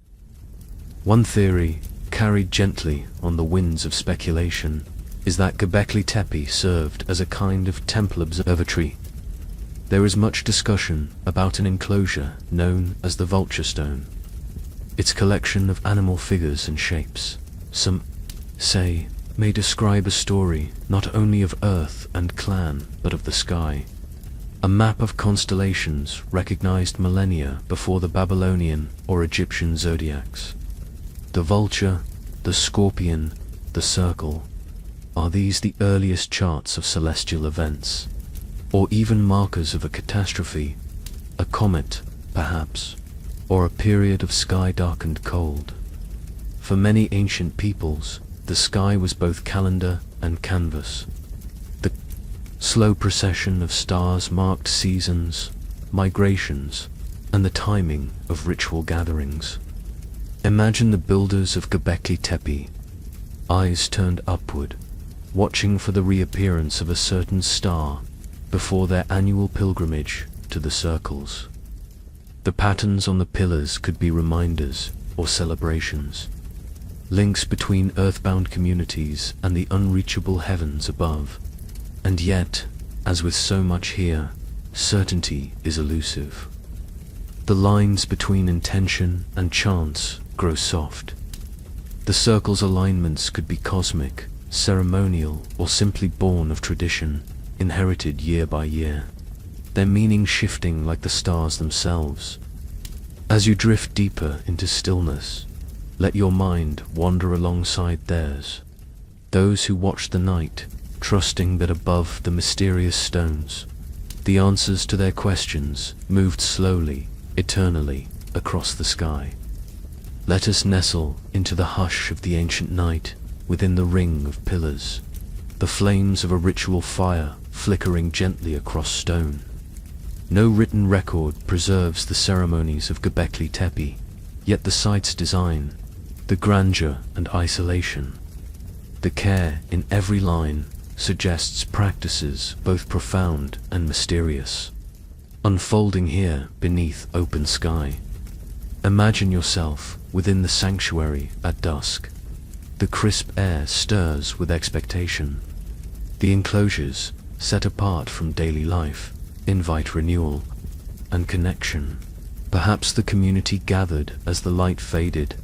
One theory, carried gently on the winds of speculation, is that Göbekli Tepe served as a kind of temple observatory. There is much discussion about an enclosure known as the Vulture Stone. Its collection of animal figures and shapes, some say, may describe a story not only of Earth and clan, but of the sky. A map of constellations recognized millennia before the Babylonian or Egyptian zodiacs. The vulture, the scorpion, the circle, are these the earliest charts of celestial events, or even markers of a catastrophe, a comet, perhaps, or a period of sky-darkened cold? For many ancient peoples, the sky was both calendar and canvas. The slow procession of stars marked seasons, migrations, and the timing of ritual gatherings. Imagine the builders of Göbekli Tepe, eyes turned upward, watching for the reappearance of a certain star before their annual pilgrimage to the circles. The patterns on the pillars could be reminders or celebrations, links between earthbound communities and the unreachable heavens above. And yet, as with so much here, certainty is elusive. The lines between intention and chance grow soft. The circle's alignments could be cosmic, ceremonial, or simply born of tradition, inherited year by year, their meaning shifting like the stars themselves. As you drift deeper into stillness, let your mind wander alongside theirs. Those who watch the night, trusting that above the mysterious stones, the answers to their questions moved slowly, eternally, across the sky. Let us nestle into the hush of the ancient night, within the ring of pillars, the flames of a ritual fire flickering gently across stone. No written record preserves the ceremonies of Göbekli Tepe, yet the site's design, the grandeur and isolation, the care in every line suggests practices both profound and mysterious, unfolding here beneath open sky. Imagine yourself within the sanctuary at dusk. The The crisp air stirs with expectation. The enclosures, set apart from daily life, invite renewal and connection. Perhaps the community gathered as the light faded,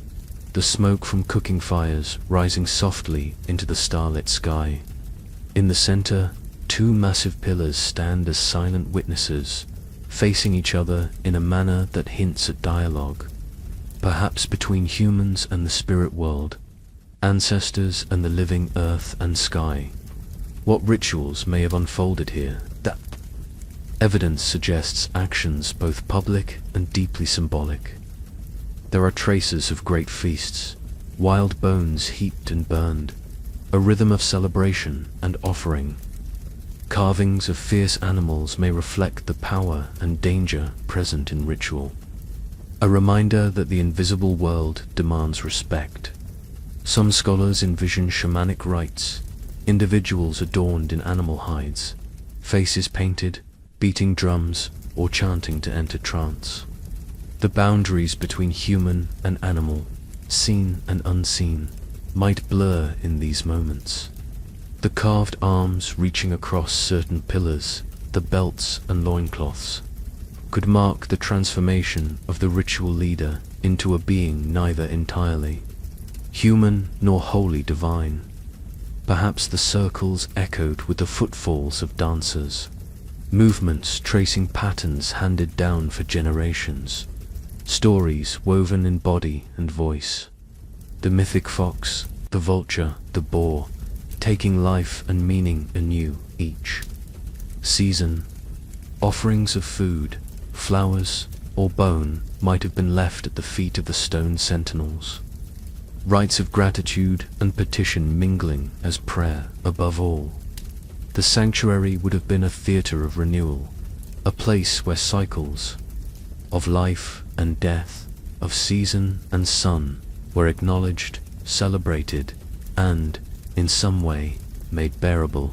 the smoke from cooking fires rising softly into the starlit sky. In the center, two massive pillars stand as silent witnesses, facing each other in a manner that hints at dialogue, perhaps between humans and the spirit world, ancestors and the living earth and sky. What rituals may have unfolded here? That evidence suggests actions both public and deeply symbolic. There are traces of great feasts, wild bones heaped and burned, a rhythm of celebration and offering. Carvings of fierce animals may reflect the power and danger present in ritual, a reminder that the invisible world demands respect. Some scholars envision shamanic rites, individuals adorned in animal hides, faces painted, beating drums, or chanting to enter trance. The boundaries between human and animal, seen and unseen, might blur in these moments. The carved arms reaching across certain pillars, the belts and loincloths, could mark the transformation of the ritual leader into a being neither entirely human nor wholly divine. Perhaps the circles echoed with the footfalls of dancers, movements tracing patterns handed down for generations, stories woven in body and voice. The mythic fox, the vulture, the boar, taking life and meaning anew each season. Offerings of food, flowers, or bone might have been left at the feet of the stone sentinels. Rites of gratitude and petition mingling as prayer above all. The sanctuary would have been a theater of renewal, a place where cycles of life and death, of season and sun, were acknowledged, celebrated, and, in some way, made bearable.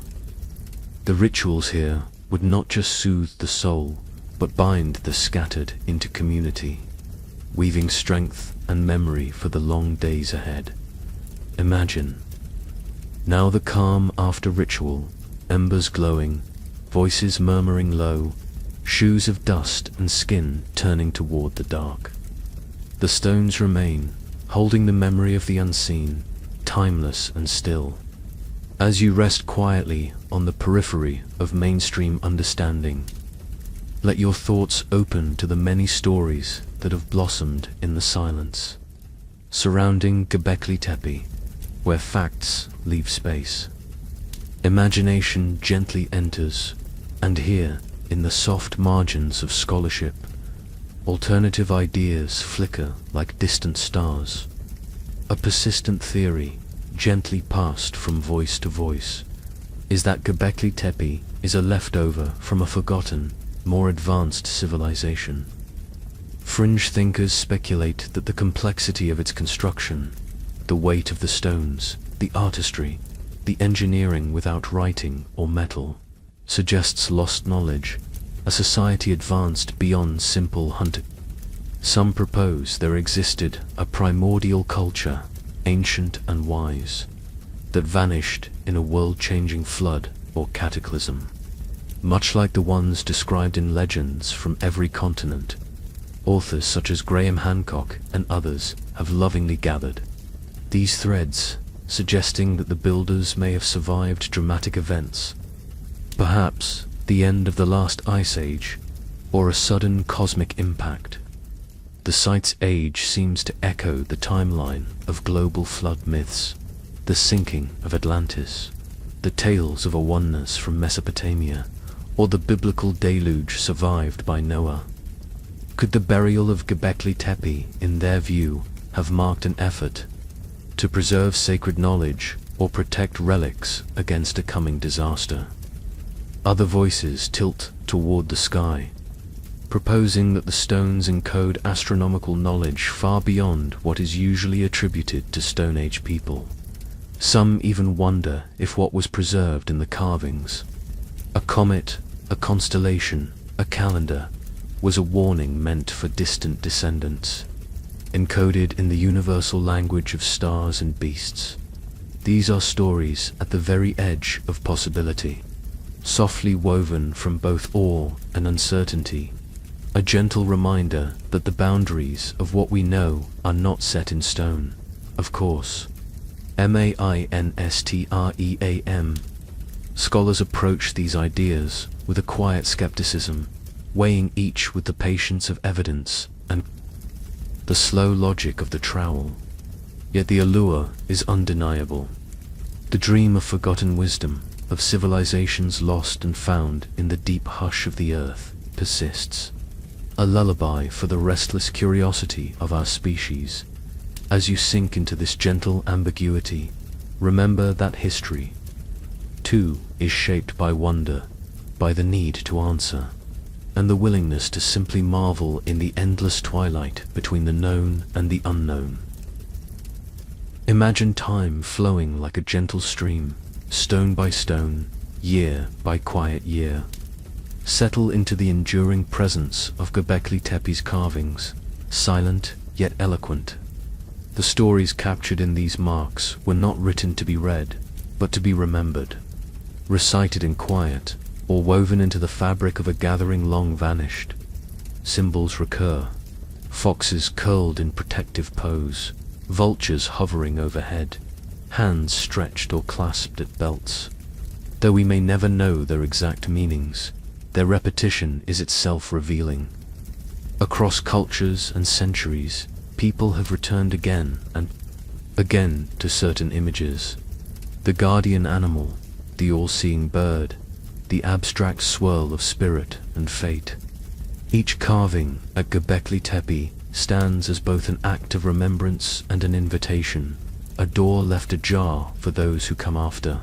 The rituals here would not just soothe the soul, but bind the scattered into community, weaving strength and memory for the long days ahead. Imagine, now the calm after ritual, embers glowing, voices murmuring low, shoes of dust and skin turning toward the dark. The stones remain, holding the memory of the unseen, timeless and still. As you rest quietly on the periphery of mainstream understanding, let your thoughts open to the many stories that have blossomed in the silence, surrounding Göbekli Tepe, where facts leave space. Imagination gently enters, and here, in the soft margins of scholarship, alternative ideas flicker like distant stars. A persistent theory, gently passed from voice to voice, is that Göbekli Tepe is a leftover from a forgotten, more advanced civilization. Fringe thinkers speculate that the complexity of its construction, the weight of the stones, the artistry, the engineering without writing or metal, suggests lost knowledge, a society advanced beyond simple hunting. Some propose there existed a primordial culture, ancient and wise, that vanished in a world-changing flood or cataclysm. Much like the ones described in legends from every continent, authors such as Graham Hancock and others have lovingly gathered these threads, suggesting that the builders may have survived dramatic events, perhaps the end of the last ice age, or a sudden cosmic impact. The site's age seems to echo the timeline of global flood myths, the sinking of Atlantis, the tales of a oneness from Mesopotamia, or the biblical deluge survived by Noah. Could the burial of Göbekli Tepe, in their view, have marked an effort to preserve sacred knowledge or protect relics against a coming disaster? Other voices tilt toward the sky, proposing that the stones encode astronomical knowledge far beyond what is usually attributed to Stone Age people. Some even wonder if what was preserved in the carvings, a comet, a constellation, a calendar, was a warning meant for distant descendants, encoded in the universal language of stars and beasts. These are stories at the very edge of possibility, softly woven from both awe and uncertainty, a gentle reminder that the boundaries of what we know are not set in stone, of course. Mainstream. Scholars approach these ideas with a quiet skepticism, weighing each with the patience of evidence and the slow logic of the trowel. Yet the allure is undeniable. The dream of forgotten wisdom, of civilizations lost and found in the deep hush of the earth, persists. A lullaby for the restless curiosity of our species. As you sink into this gentle ambiguity, remember that history, too, is shaped by wonder, by the need to answer, and the willingness to simply marvel in the endless twilight between the known and the unknown. Imagine time flowing like a gentle stream, stone by stone, year by quiet year. Settle into the enduring presence of Göbekli Tepe's carvings, silent yet eloquent. The stories captured in these marks were not written to be read, but to be remembered, recited in quiet, or woven into the fabric of a gathering long vanished. Symbols recur, foxes curled in protective pose, vultures hovering overhead, hands stretched or clasped at belts. Though we may never know their exact meanings, their repetition is itself revealing. Across cultures and centuries, people have returned again and again to certain images. The guardian animal, the all-seeing bird, the abstract swirl of spirit and fate. Each carving at Göbekli Tepe stands as both an act of remembrance and an invitation, a door left ajar for those who come after.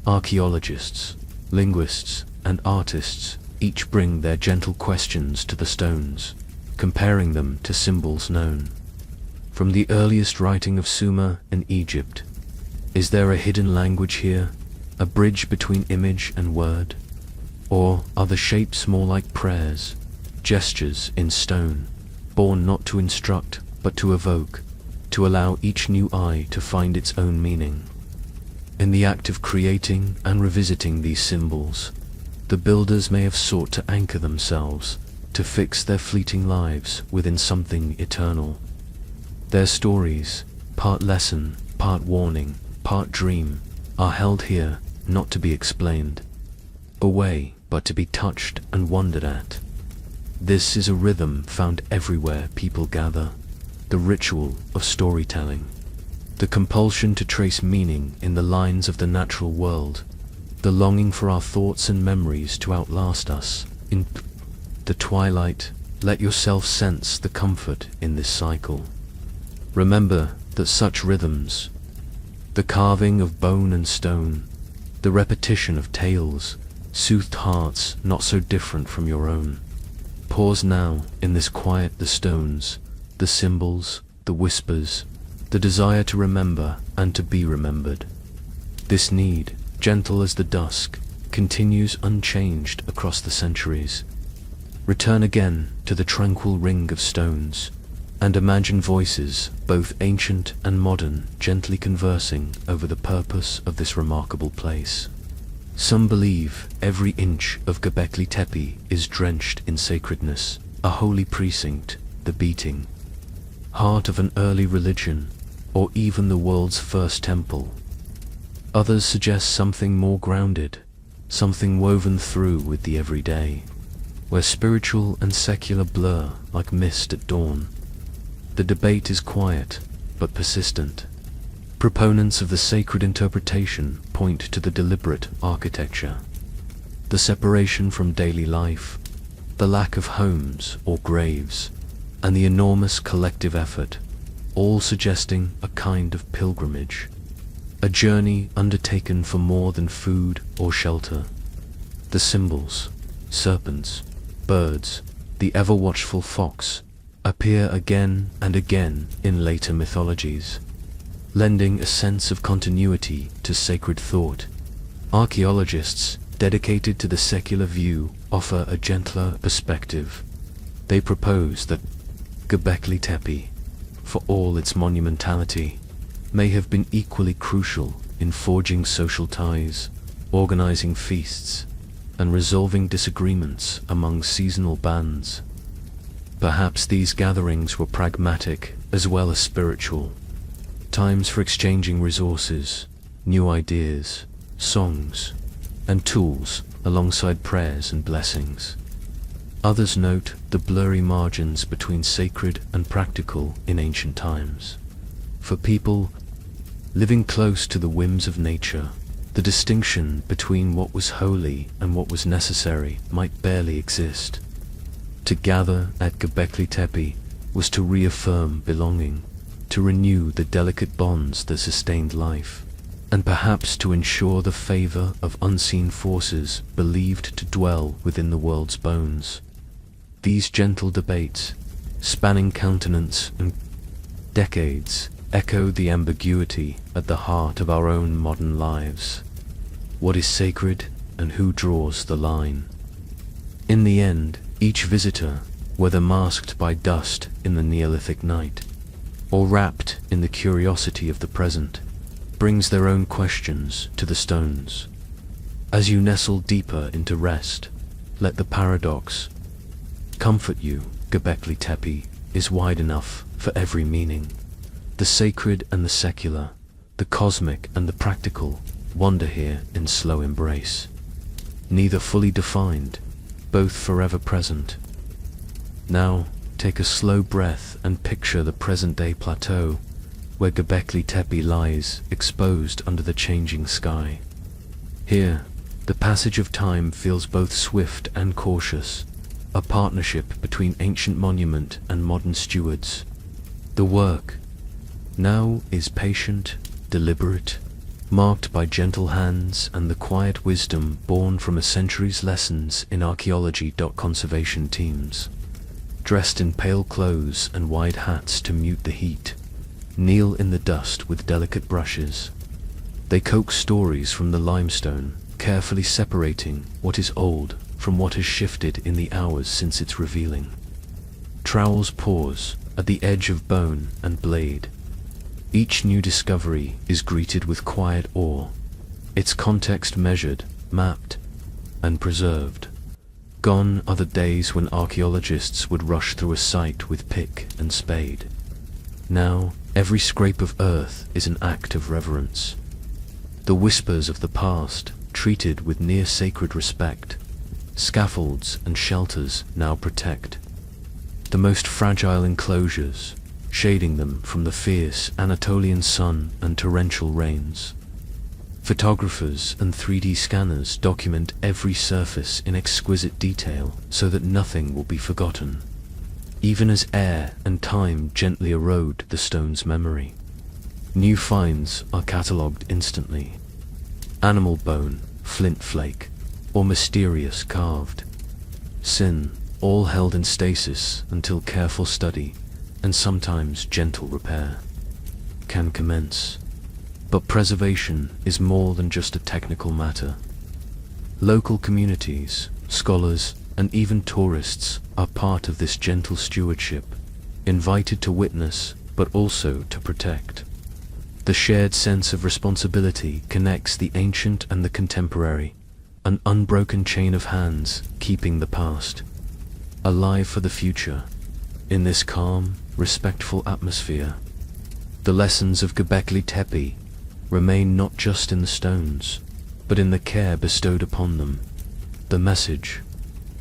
Archaeologists, linguists, and artists each bring their gentle questions to the stones, comparing them to symbols known. From the earliest writing of Sumer in Egypt, is there a hidden language here, a bridge between image and word? Or are the shapes more like prayers, gestures in stone, born not to instruct but to evoke, to allow each new eye to find its own meaning? In the act of creating and revisiting these symbols, the builders may have sought to anchor themselves, to fix their fleeting lives within something eternal. Their stories, part lesson, part warning, part dream, are held here not to be explained away, but to be touched and wondered at. This is a rhythm found everywhere people gather, the ritual of storytelling, the compulsion to trace meaning in the lines of the natural world, the longing for our thoughts and memories to outlast us. In the twilight, let yourself sense the comfort in this cycle. Remember that such rhythms, the carving of bone and stone, the repetition of tales, soothed hearts not so different from your own. Pause now in this quiet, the stones, the symbols, the whispers, the desire to remember and to be remembered. This need, gentle as the dusk, continues unchanged across the centuries. Return again to the tranquil ring of stones, and imagine voices, both ancient and modern, gently conversing over the purpose of this remarkable place. Some believe every inch of Göbekli Tepe is drenched in sacredness, a holy precinct, the beating heart of an early religion, or even the world's first temple. Others suggest something more grounded, something woven through with the everyday, where spiritual and secular blur like mist at dawn. The debate is quiet, but persistent. Proponents of the sacred interpretation point to the deliberate architecture, the separation from daily life, the lack of homes or graves, and the enormous collective effort, all suggesting a kind of pilgrimage, a journey undertaken for more than food or shelter. The symbols, serpents, birds, the ever-watchful fox, appear again and again in later mythologies, lending a sense of continuity to sacred thought. Archaeologists dedicated to the secular view offer a gentler perspective. They propose that Göbekli Tepe, for all its monumentality, may have been equally crucial in forging social ties, organizing feasts, and resolving disagreements among seasonal bands. Perhaps these gatherings were pragmatic as well as spiritual, times for exchanging resources, new ideas, songs, and tools alongside prayers and blessings. Others note the blurry margins between sacred and practical in ancient times. For people living close to the whims of nature, the distinction between what was holy and what was necessary might barely exist. To gather at Göbekli Tepe was to reaffirm belonging, to renew the delicate bonds that sustained life, and perhaps to ensure the favor of unseen forces believed to dwell within the world's bones. These gentle debates, spanning continents and decades, echo the ambiguity at the heart of our own modern lives. What is sacred and who draws the line? In the end, each visitor, whether masked by dust in the Neolithic night, or wrapped in the curiosity of the present, brings their own questions to the stones. As you nestle deeper into rest, let the paradox comfort you. Göbekli Tepe is wide enough for every meaning. The sacred and the secular, the cosmic and the practical, wander here in slow embrace. Neither fully defined, both forever present. Now, take a slow breath and picture the present-day plateau, where Göbekli Tepe lies exposed under the changing sky. Here, the passage of time feels both swift and cautious, a partnership between ancient monument and modern stewards. The work now is patient, deliberate, marked by gentle hands and the quiet wisdom born from a century's lessons in archaeology. Conservation teams, dressed in pale clothes and wide hats to mute the heat, kneel in the dust with delicate brushes. They coax stories from the limestone, carefully separating what is old from what has shifted in the hours since its revealing. Trowels pause at the edge of bone and blade. Each new discovery is greeted with quiet awe, its context measured, mapped, and preserved. Gone are the days when archaeologists would rush through a site with pick and spade. Now, every scrape of earth is an act of reverence. The whispers of the past, treated with near sacred respect, scaffolds and shelters now protect the most fragile enclosures, shading them from the fierce Anatolian sun and torrential rains. Photographers and 3D scanners document every surface in exquisite detail so that nothing will be forgotten, even as air and time gently erode the stone's memory. New finds are catalogued instantly. Animal bone, flint flake, or mysterious carved sin, all held in stasis until careful study and sometimes gentle repair can commence. But preservation is more than just a technical matter. Local communities, scholars, and even tourists are part of this gentle stewardship, invited to witness but also to protect. The shared sense of responsibility connects the ancient and the contemporary, an unbroken chain of hands keeping the past alive for the future. In this calm, respectful atmosphere, the lessons of Göbekli Tepe remain not just in the stones, but in the care bestowed upon them. The message,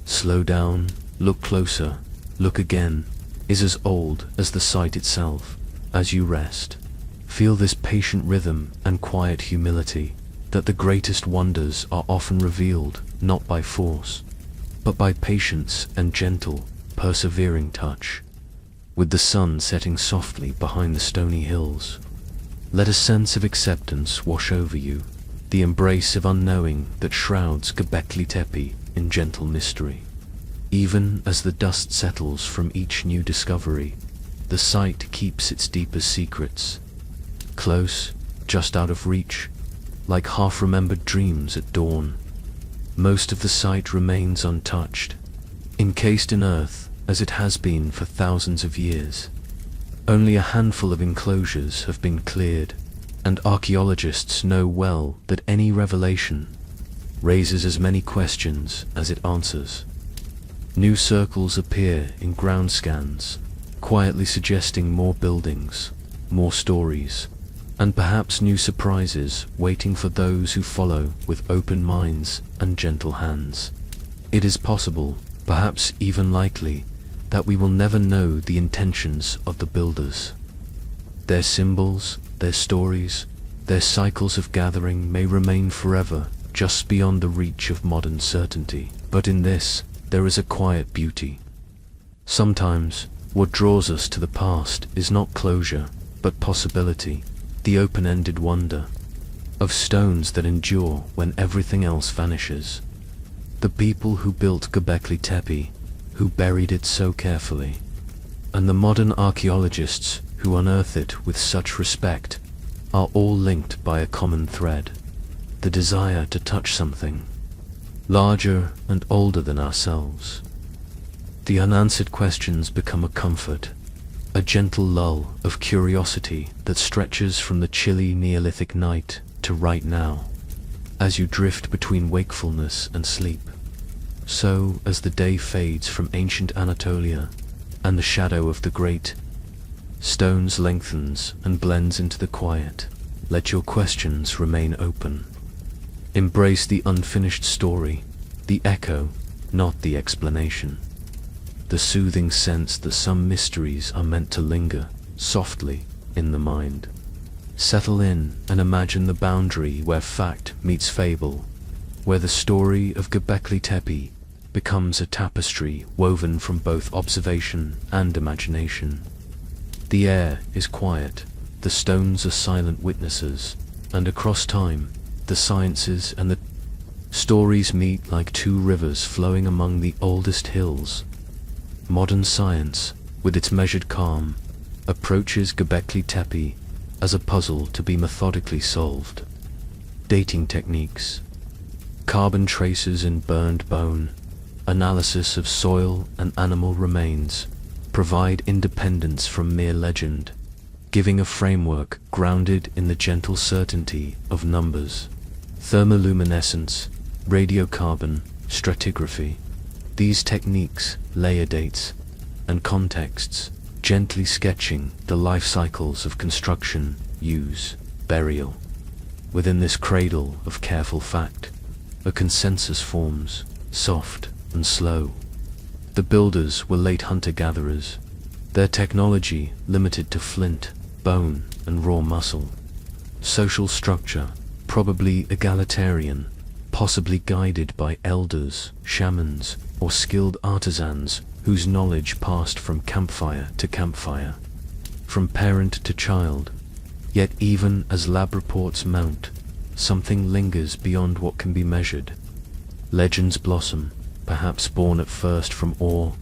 slow down, look closer, look again, is as old as the site itself. As you rest, feel this patient rhythm and quiet humility, that the greatest wonders are often revealed not by force, but by patience and gentle, persevering touch. With the sun setting softly behind the stony hills, let a sense of acceptance wash over you, the embrace of unknowing that shrouds Göbekli Tepe in gentle mystery. Even as the dust settles from each new discovery, the site keeps its deepest secrets, close, just out of reach, like half-remembered dreams at dawn. Most of the site remains untouched, encased in earth as it has been for thousands of years. Only a handful of enclosures have been cleared, And archaeologists know well that any revelation raises as many questions as it answers. New circles appear in ground scans, quietly suggesting more buildings, more stories, and perhaps new surprises waiting for those who follow with open minds and gentle hands. It is possible, perhaps even likely, that we will never know the intentions of the builders. Their symbols, their stories, their cycles of gathering may remain forever just beyond the reach of modern certainty. But in this, there is a quiet beauty. Sometimes, what draws us to the past is not closure, but possibility, the open-ended wonder of stones that endure when everything else vanishes. The people who built Göbekli Tepe, who buried it so carefully, and the modern archaeologists who unearth it with such respect, are all linked by a common thread: the desire to touch something larger and older than ourselves. The unanswered questions become a comfort, a gentle lull of curiosity that stretches from the chilly Neolithic night to right now, as you drift between wakefulness and sleep. So, as the day fades from ancient Anatolia, and the shadow of the great stones lengthens and blends into the quiet, let your questions remain open. Embrace the unfinished story, the echo, not the explanation. The soothing sense that some mysteries are meant to linger softly in the mind. Settle in and imagine the boundary where fact meets fable, where the story of Göbekli Tepe becomes a tapestry woven from both observation and imagination. The air is quiet, the stones are silent witnesses, and across time, the sciences and the stories meet like two rivers flowing among the oldest hills. Modern science, with its measured calm, approaches Göbekli Tepe as a puzzle to be methodically solved. Dating techniques, carbon traces in burned bone, analysis of soil and animal remains provide independence from mere legend, giving a framework grounded in the gentle certainty of numbers. Thermoluminescence, radiocarbon, stratigraphy. These techniques layer dates and contexts, gently sketching the life cycles of construction, use, burial. Within this cradle of careful fact, a consensus forms, soft and slow. The builders were late hunter-gatherers, their technology limited to flint, bone, and raw muscle. Social structure, probably egalitarian, possibly guided by elders, shamans, or skilled artisans whose knowledge passed from campfire to campfire, from parent to child. Yet even as lab reports mount, something lingers beyond what can be measured. Legends blossom, perhaps born at first from awe,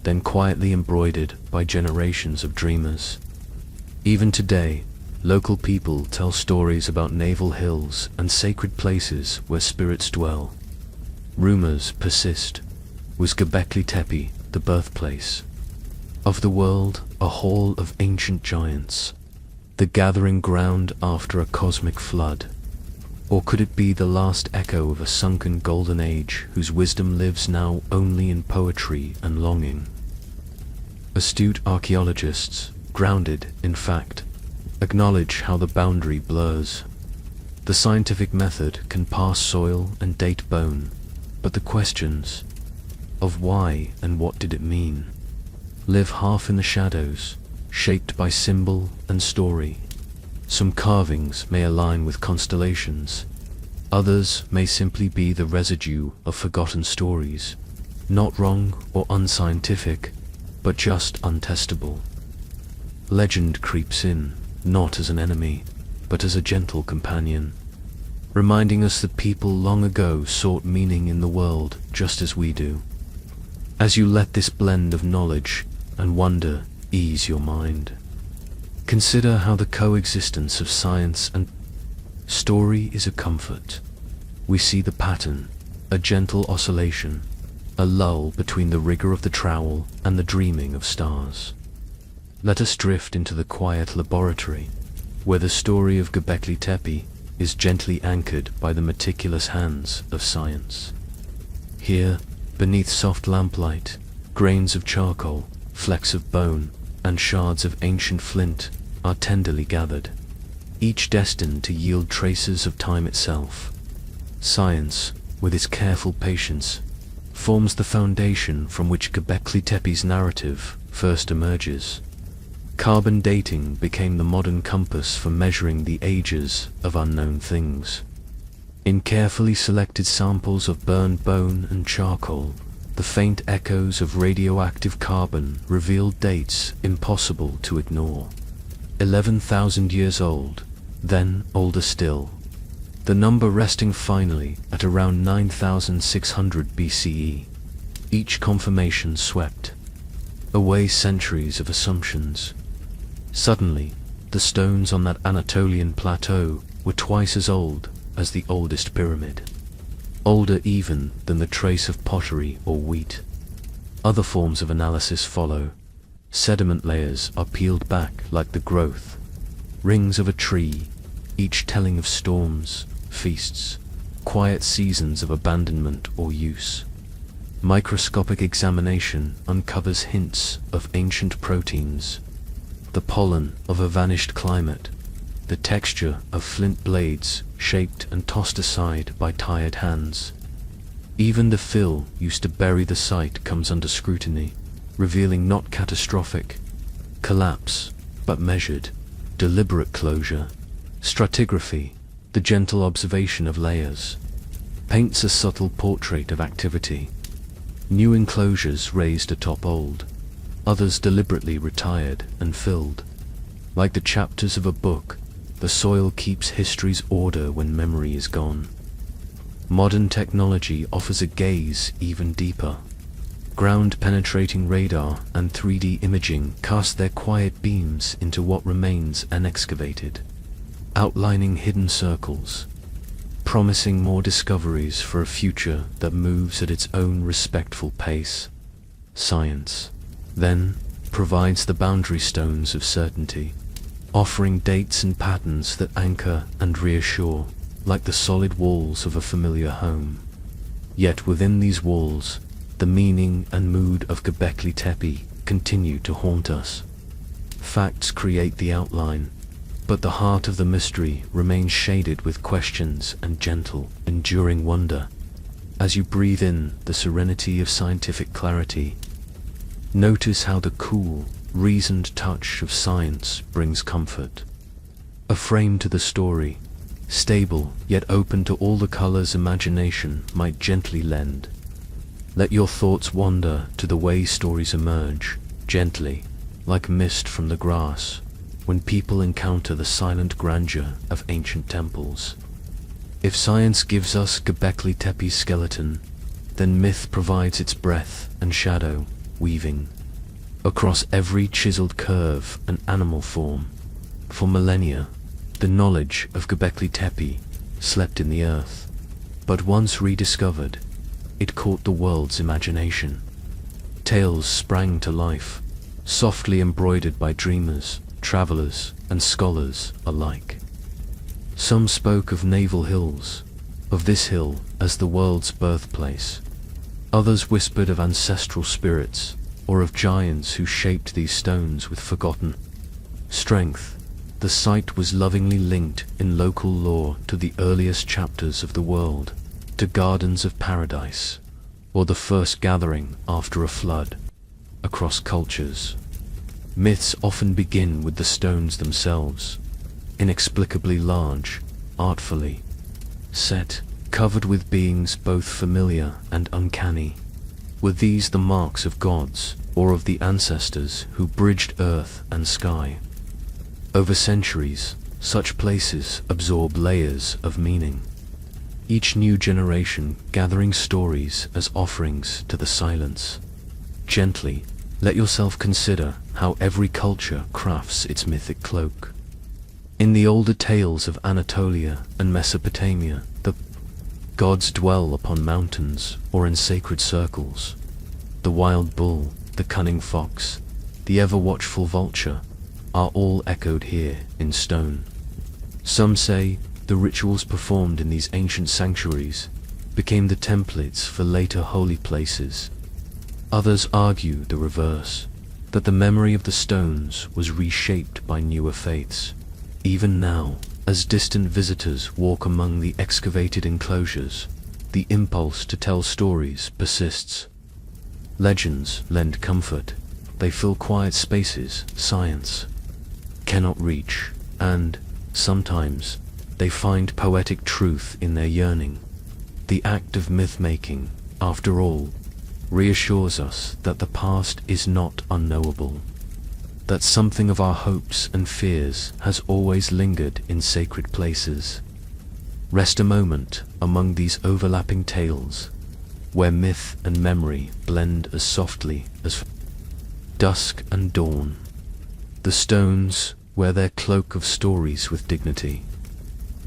then quietly embroidered by generations of dreamers. Even today, local people tell stories about naval hills and sacred places where spirits dwell. Rumors persist. Was Göbekli Tepe the birthplace of the world, a hall of ancient giants, the gathering ground after a cosmic flood? Or could it be the last echo of a sunken golden age whose wisdom lives now only in poetry and longing? Astute archaeologists, grounded in fact, acknowledge how the boundary blurs. The scientific method can pass soil and date bone, but the questions of why and what did it mean live half in the shadows, shaped by symbol and story. Some carvings may align with constellations, others may simply be the residue of forgotten stories, not wrong or unscientific, but just untestable. Legend creeps in, not as an enemy, but as a gentle companion, reminding us that people long ago sought meaning in the world just as we do. As you let this blend of knowledge and wonder ease your mind, consider how the coexistence of science and story is a comfort. We see the pattern, a gentle oscillation, a lull between the rigor of the trowel and the dreaming of stars. Let us drift into the quiet laboratory, where the story of Göbekli Tepe is gently anchored by the meticulous hands of science. Here, beneath soft lamplight, grains of charcoal, flecks of bone, and shards of ancient flint are tenderly gathered, each destined to yield traces of time itself. Science, with its careful patience, forms the foundation from which Göbekli Tepe's narrative first emerges. Carbon dating became the modern compass for measuring the ages of unknown things. In carefully selected samples of burned bone and charcoal, the faint echoes of radioactive carbon revealed dates impossible to ignore. 11,000 years old, then older still, the number resting finally at around 9,600 BCE. Each confirmation swept away centuries of assumptions. Suddenly, the stones on that Anatolian plateau were twice as old as the oldest pyramid, older even than the trace of pottery or wheat. Other forms of analysis follow. Sediment layers are peeled back like the growth, rings of a tree, each telling of storms, feasts, quiet seasons of abandonment or use. Microscopic examination uncovers hints of ancient proteins, the pollen of a vanished climate, the texture of flint blades shaped and tossed aside by tired hands. Even the fill used to bury the site comes under scrutiny, revealing not catastrophic collapse, but measured, deliberate closure. Stratigraphy, the gentle observation of layers, paints a subtle portrait of activity. New enclosures raised atop old, others deliberately retired and filled. Like the chapters of a book, the soil keeps history's order when memory is gone. Modern technology offers a gaze even deeper. Ground-penetrating radar and 3D imaging cast their quiet beams into what remains unexcavated, outlining hidden circles, promising more discoveries for a future that moves at its own respectful pace. Science, then, provides the boundary stones of certainty, offering dates and patterns that anchor and reassure, like the solid walls of a familiar home. Yet within these walls, the meaning and mood of Göbekli Tepe continue to haunt us. Facts create the outline, but the heart of the mystery remains shaded with questions and gentle, enduring wonder. As you breathe in the serenity of scientific clarity, notice how the cool, reasoned touch of science brings comfort. A frame to the story, stable yet open to all the colors imagination might gently lend. Let your thoughts wander to the way stories emerge, gently, like mist from the grass, when people encounter the silent grandeur of ancient temples. If science gives us Göbekli Tepe's skeleton, then myth provides its breath and shadow, weaving across every chiseled curve and animal form. For millennia, the knowledge of Göbekli Tepe slept in the earth, but once rediscovered, it caught the world's imagination. Tales sprang to life, softly embroidered by dreamers, travelers, and scholars alike. Some spoke of naval hills, of this hill as the world's birthplace. Others whispered of ancestral spirits, or of giants who shaped these stones with forgotten strength. The site was lovingly linked in local lore to the earliest chapters of the world, to gardens of paradise, or the first gathering after a flood. Across cultures, myths often begin with the stones themselves, inexplicably large, artfully set, covered with beings both familiar and uncanny. Were these the marks of gods, or of the ancestors who bridged earth and sky? Over centuries, such places absorb layers of meaning, each new generation gathering stories as offerings to the silence. Gently, let yourself consider how every culture crafts its mythic cloak. In the older tales of Anatolia and Mesopotamia, the gods dwell upon mountains or in sacred circles. The wild bull, the cunning fox, the ever-watchful vulture, are all echoed here in stone. Some say the rituals performed in these ancient sanctuaries became the templates for later holy places. Others argue the reverse, that the memory of the stones was reshaped by newer faiths. Even now, as distant visitors walk among the excavated enclosures, the impulse to tell stories persists. Legends lend comfort. They fill quiet spaces science cannot reach, and, sometimes, they find poetic truth in their yearning. The act of myth-making, after all, reassures us that the past is not unknowable, that something of our hopes and fears has always lingered in sacred places. Rest a moment among these overlapping tales, where myth and memory blend as softly as dusk and dawn. The stones wear their cloak of stories with dignity,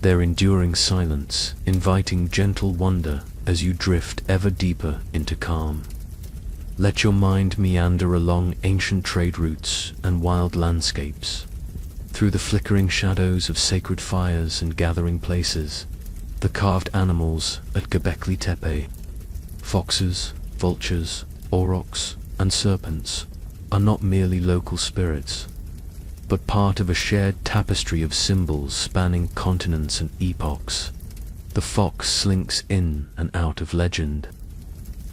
their enduring silence inviting gentle wonder as you drift ever deeper into calm. Let your mind meander along ancient trade routes and wild landscapes, through the flickering shadows of sacred fires and gathering places, the carved animals at Göbekli Tepe, foxes, vultures, aurochs, and serpents, are not merely local spirits, but part of a shared tapestry of symbols spanning continents and epochs. The fox slinks in and out of legend.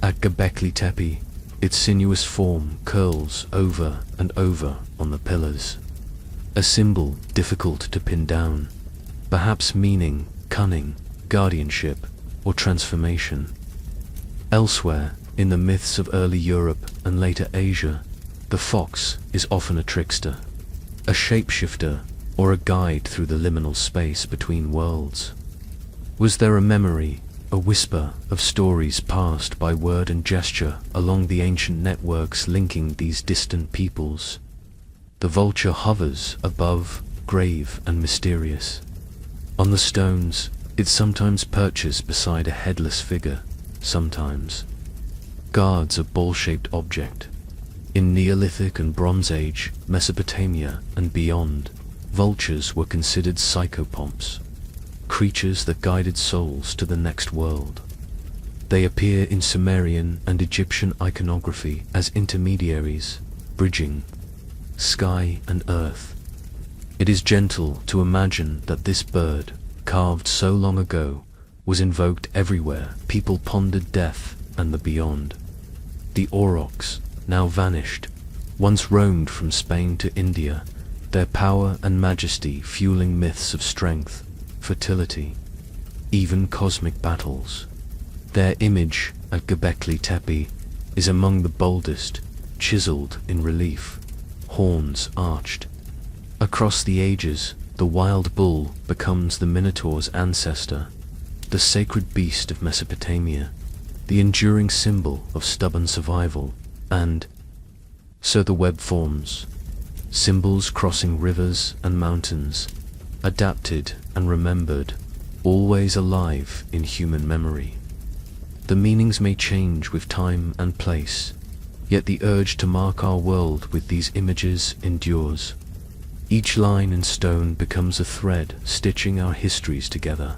At Göbekli Tepe, its sinuous form curls over and over on the pillars, a symbol difficult to pin down, perhaps meaning cunning, guardianship, or transformation. Elsewhere, in the myths of early Europe and later Asia, the fox is often a trickster, a shapeshifter, or a guide through the liminal space between worlds. Was there a memory, a whisper of stories passed by word and gesture along the ancient networks linking these distant peoples? The vulture hovers above, grave and mysterious. On the stones, it sometimes perches beside a headless figure, sometimes guards a ball-shaped object. In Neolithic and Bronze Age Mesopotamia and beyond, vultures were considered psychopomps, creatures that guided souls to the next world. They appear in Sumerian and Egyptian iconography as intermediaries, bridging sky and earth. It is gentle to imagine that this bird, carved so long ago, was invoked everywhere people pondered death and the beyond. The aurochs, now vanished, once roamed from Spain to India, their power and majesty fueling myths of strength, fertility, even cosmic battles. Their image at Göbekli Tepe is among the boldest, chiseled in relief, horns arched. Across the ages, the wild bull becomes the Minotaur's ancestor, the sacred beast of Mesopotamia, the enduring symbol of stubborn survival, and so the web forms, symbols crossing rivers and mountains, adapted and remembered, always alive in human memory. The meanings may change with time and place, yet the urge to mark our world with these images endures. Each line in stone becomes a thread stitching our histories together.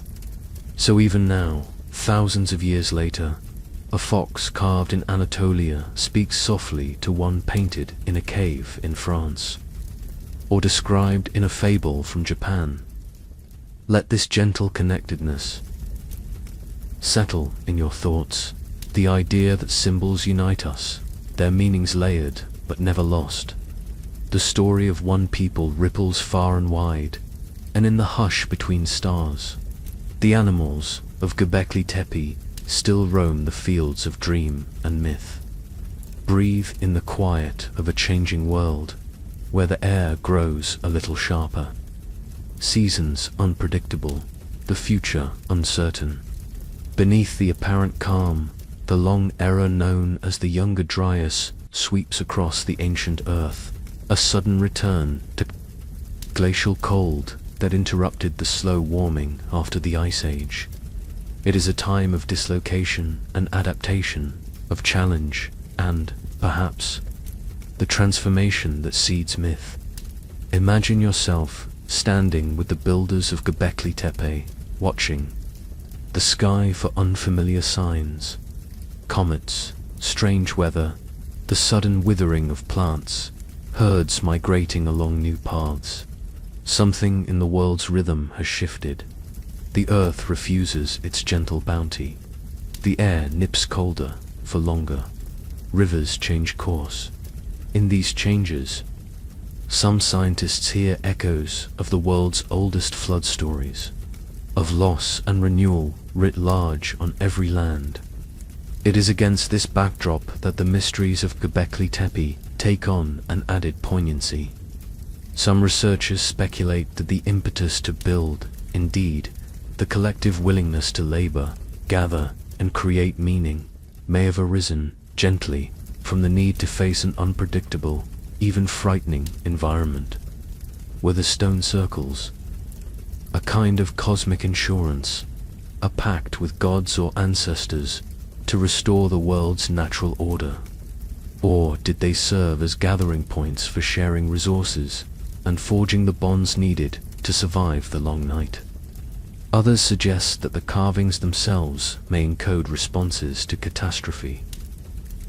So even now, thousands of years later, a fox carved in Anatolia speaks softly to one painted in a cave in France, or described in a fable from Japan. Let this gentle connectedness settle in your thoughts, the idea that symbols unite us, their meanings layered but never lost. The story of one people ripples far and wide, and in the hush between stars, the animals of Göbekli Tepe still roam the fields of dream and myth. Breathe in the quiet of a changing world, where the air grows a little sharper. Seasons unpredictable, the future uncertain. Beneath the apparent calm, the long era known as the Younger Dryas sweeps across the ancient earth, a sudden return to glacial cold that interrupted the slow warming after the Ice Age. It is a time of dislocation and adaptation, of challenge and, perhaps, the transformation that seeds myth. Imagine yourself standing with the builders of Göbekli Tepe, watching the sky for unfamiliar signs, comets, strange weather, the sudden withering of plants, herds migrating along new paths. Something in the world's rhythm has shifted. The earth refuses its gentle bounty. The air nips colder for longer. Rivers change course. In these changes, some scientists hear echoes of the world's oldest flood stories, of loss and renewal writ large on every land. It is against this backdrop that the mysteries of Göbekli Tepe take on an added poignancy. Some researchers speculate that the impetus to build, indeed, the collective willingness to labor, gather, and create meaning, may have arisen, gently, from the need to face an unpredictable, even frightening environment, where the stone circles, a kind of cosmic insurance, a pact with gods or ancestors to restore the world's natural order. Or did they serve as gathering points for sharing resources and forging the bonds needed to survive the long night? Others suggest that the carvings themselves may encode responses to catastrophe.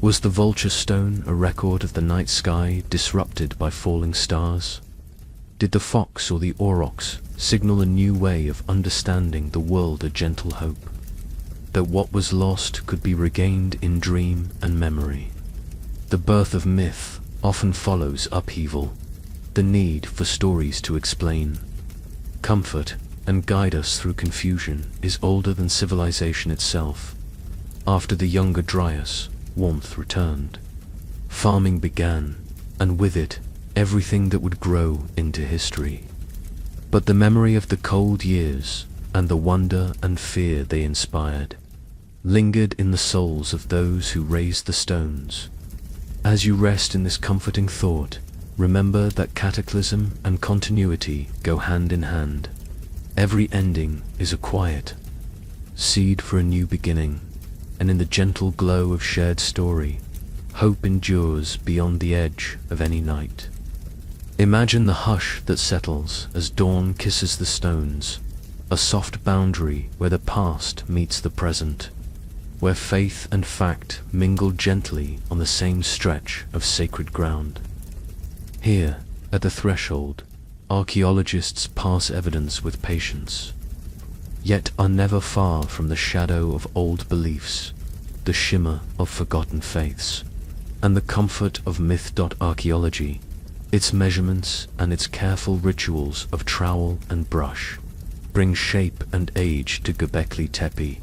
Was the vulture stone a record of the night sky disrupted by falling stars? Did the fox or the aurochs signal a new way of understanding the world, a gentle hope that what was lost could be regained in dream and memory? The birth of myth often follows upheaval, the need for stories to explain, comfort, and guide us through confusion is older than civilization itself. After the Younger Dryas, warmth returned. Farming began, and with it, everything that would grow into history. But the memory of the cold years, and the wonder and fear they inspired, lingered in the souls of those who raised the stones. As you rest in this comforting thought, remember that cataclysm and continuity go hand in hand. Every ending is a quiet seed for a new beginning, and in the gentle glow of shared story, hope endures beyond the edge of any night. Imagine the hush that settles as dawn kisses the stones, a soft boundary where the past meets the present, where faith and fact mingle gently on the same stretch of sacred ground. Here, at the threshold, archaeologists pass evidence with patience, yet are never far from the shadow of old beliefs, the shimmer of forgotten faiths, and the comfort of myth. Archaeology, its measurements and its careful rituals of trowel and brush, bring shape and age to Göbekli Tepe,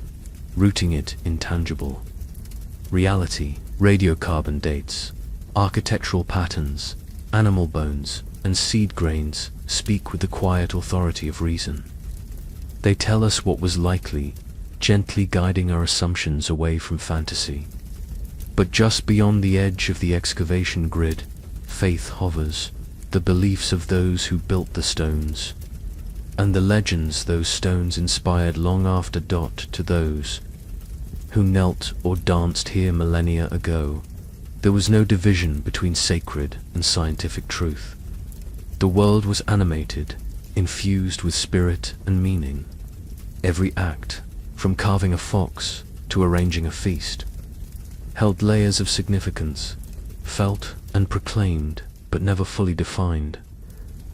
rooting it in tangible reality. Radiocarbon dates, architectural patterns, animal bones, and seed grains speak with the quiet authority of reason. They tell us what was likely, gently guiding our assumptions away from fantasy. But just beyond the edge of the excavation grid, faith hovers, the beliefs of those who built the stones, and the legends those stones inspired long after. To those who knelt or danced here millennia ago, there was no division between sacred and scientific truth. The world was animated, infused with spirit and meaning. Every act, from carving a fox to arranging a feast, held layers of significance, felt and proclaimed, but never fully defined.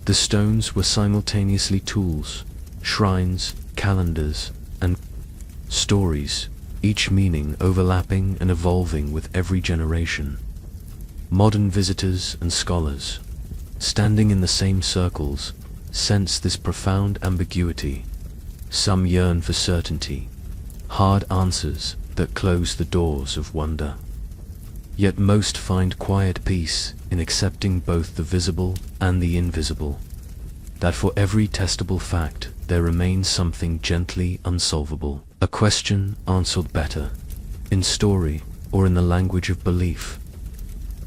The stones were simultaneously tools, shrines, calendars, and stories, each meaning overlapping and evolving with every generation. Modern visitors and scholars, standing in the same circles, sense this profound ambiguity. Some yearn for certainty, hard answers that close the doors of wonder. Yet most find quiet peace in accepting both the visible and the invisible, that for every testable fact there remains something gently unsolvable, a question answered better, in story or in the language of belief.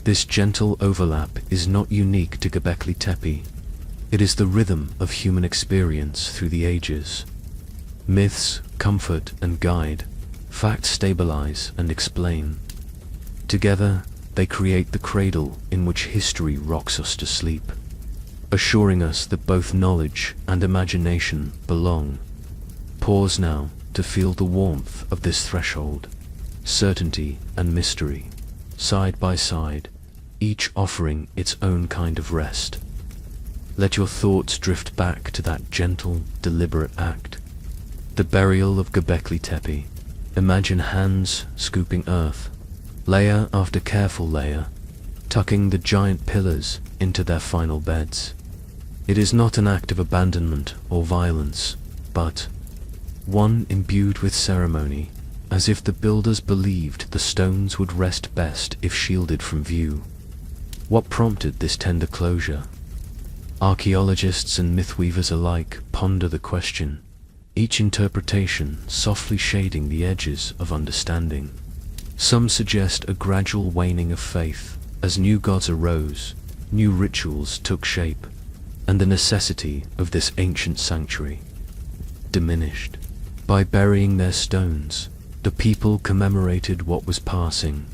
This gentle overlap is not unique to Göbekli Tepe. It is the rhythm of human experience through the ages. Myths comfort and guide, facts stabilize and explain. Together, they create the cradle in which history rocks us to sleep. assuring us that both knowledge and imagination belong. Pause now to feel the warmth of this threshold, certainty and mystery, side by side, each offering its own kind of rest. Let your thoughts drift back to that gentle, deliberate act, the burial of Göbekli Tepe. Imagine hands scooping earth, layer after careful layer, tucking the giant pillars into their final beds. It is not an act of abandonment or violence, but one imbued with ceremony, as if the builders believed the stones would rest best if shielded from view. What prompted this tender closure? Archaeologists and mythweavers alike ponder the question, each interpretation softly shading the edges of understanding. Some suggest a gradual waning of faith as new gods arose, new rituals took shape, and the necessity of this ancient sanctuary diminished. By burying their stones, the people commemorated what was passing,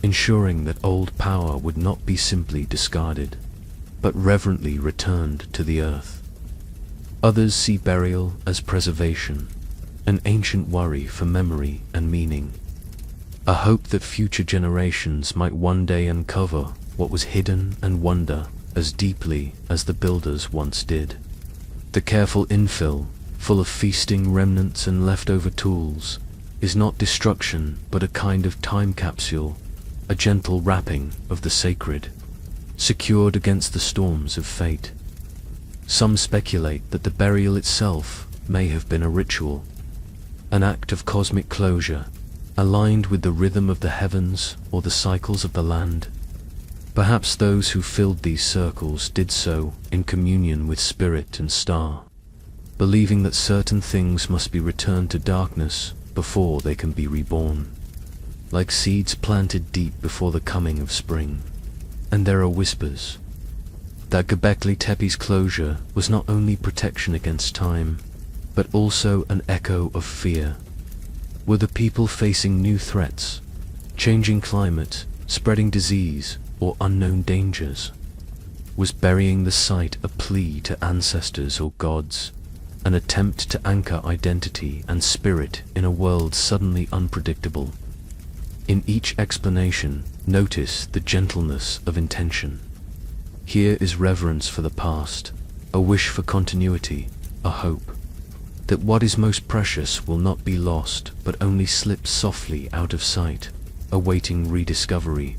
ensuring that old power would not be simply discarded, but reverently returned to the earth. Others see burial as preservation, an ancient worry for memory and meaning, a hope that future generations might one day uncover what was hidden and wonder as deeply as the builders once did. The careful infill, full of feasting remnants and leftover tools, is not destruction but a kind of time capsule, a gentle wrapping of the sacred, secured against the storms of fate. Some speculate that the burial itself may have been a ritual, an act of cosmic closure, aligned with the rhythm of the heavens or the cycles of the land. Perhaps those who filled these circles did so in communion with spirit and star, believing that certain things must be returned to darkness before they can be reborn, like seeds planted deep before the coming of spring. And there are whispers that Göbekli Tepe's closure was not only protection against time, but also an echo of fear. Were the people facing new threats, changing climate, spreading disease, or unknown dangers? Was burying the site a plea to ancestors or gods, an attempt to anchor identity and spirit in a world suddenly unpredictable? In each explanation, notice the gentleness of intention. Here is reverence for the past, a wish for continuity, a hope that what is most precious will not be lost but only slip softly out of sight, awaiting rediscovery.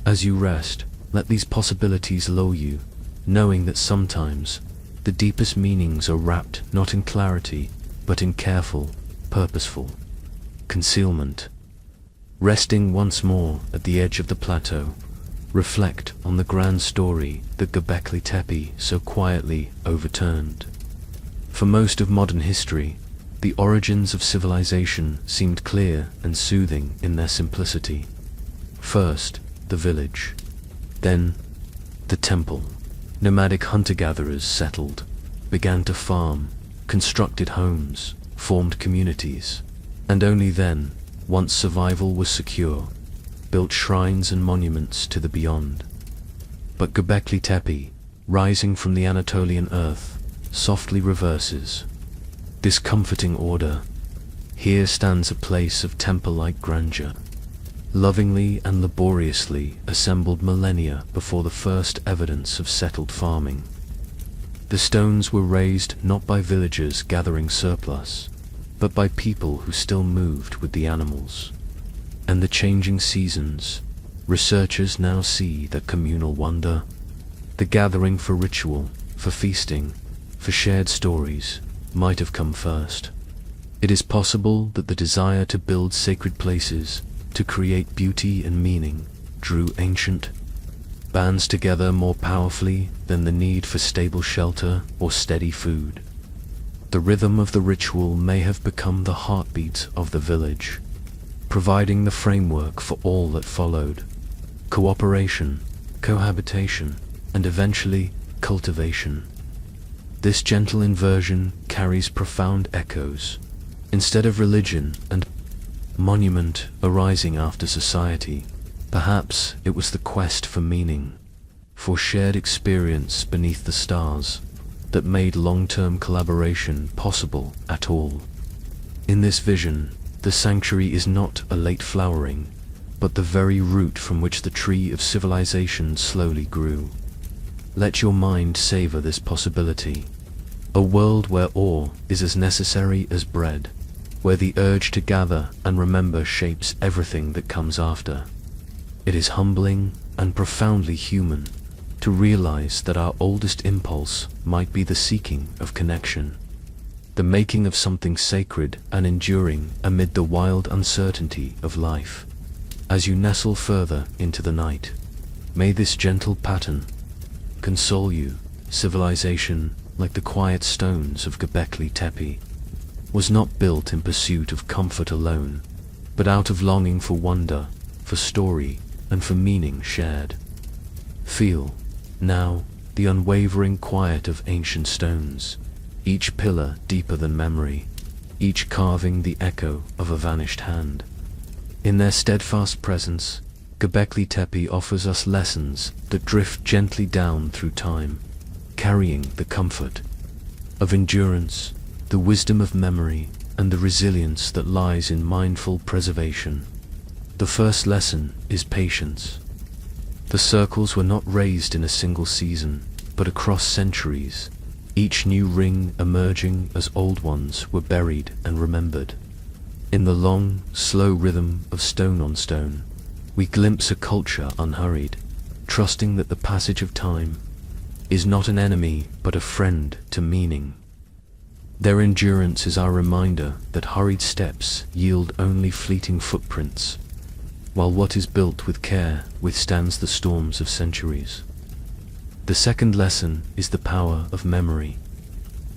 As you rest, let these possibilities lull you, knowing that sometimes the deepest meanings are wrapped not in clarity, but in careful, purposeful concealment. Resting once more at the edge of the plateau, reflect on the grand story that Göbekli Tepe so quietly overturned. For most of modern history, the origins of civilization seemed clear and soothing in their simplicity. First, the village. Then, the temple. Nomadic hunter-gatherers settled, began to farm, constructed homes, formed communities, and only then, once survival was secure, built shrines and monuments to the beyond. But Göbekli Tepe, rising from the Anatolian earth, softly reverses this comforting order. Here stands a place of temple-like grandeur, lovingly and laboriously assembled millennia before the first evidence of settled farming. The stones were raised not by villagers gathering surplus, but by people who still moved with the animals and the changing seasons. Researchers now see that communal wonder, the gathering for ritual, for feasting, for shared stories, might have come first. It is possible that the desire to build sacred places, to create beauty and meaning, drew ancient bands together more powerfully than the need for stable shelter or steady food. The rhythm of the ritual may have become the heartbeat of the village, providing the framework for all that followed: cooperation, cohabitation, and eventually cultivation. This gentle inversion carries profound echoes. Instead of religion and monument arising after society, perhaps it was the quest for meaning, for shared experience beneath the stars that made long-term collaboration possible at all. In this vision, the sanctuary is not a late flowering, but the very root from which the tree of civilization slowly grew. Let your mind savor this possibility. A world where awe is as necessary as bread, where the urge to gather and remember shapes everything that comes after. It is humbling and profoundly human to realize that our oldest impulse might be the seeking of connection, the making of something sacred and enduring amid the wild uncertainty of life. As you nestle further into the night, may this gentle pattern console you. Civilization, like the quiet stones of Göbekli Tepe, was not built in pursuit of comfort alone, but out of longing for wonder, for story, and for meaning shared. Feel, now, the unwavering quiet of ancient stones, each pillar deeper than memory, each carving the echo of a vanished hand. In their steadfast presence, Göbekli Tepe offers us lessons that drift gently down through time, carrying the comfort of endurance, the wisdom of memory, and the resilience that lies in mindful preservation. The first lesson is patience. The circles were not raised in a single season, but across centuries, each new ring emerging as old ones were buried and remembered. In the long, slow rhythm of stone on stone, we glimpse a culture unhurried, trusting that the passage of time is not an enemy but a friend to meaning. Their endurance is our reminder that hurried steps yield only fleeting footprints, while what is built with care withstands the storms of centuries. The second lesson is the power of memory.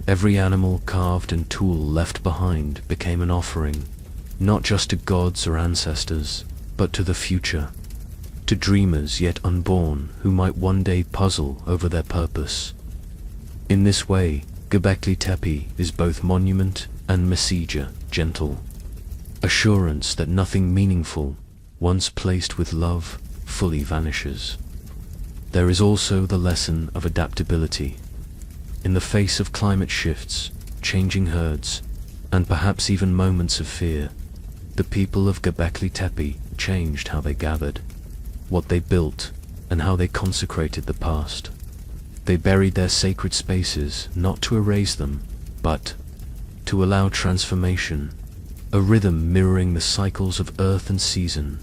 Every animal carved and tool left behind became an offering, not just to gods or ancestors, but to the future, to dreamers yet unborn who might one day puzzle over their purpose. In this way, Göbekli Tepe is both monument and messenger, gentle assurance that nothing meaningful, once placed with love, fully vanishes. There is also the lesson of adaptability. In the face of climate shifts, changing herds, and perhaps even moments of fear, the people of Göbekli Tepe changed how they gathered, what they built, and how they consecrated the past. They buried their sacred spaces not to erase them, but to allow transformation, a rhythm mirroring the cycles of earth and season.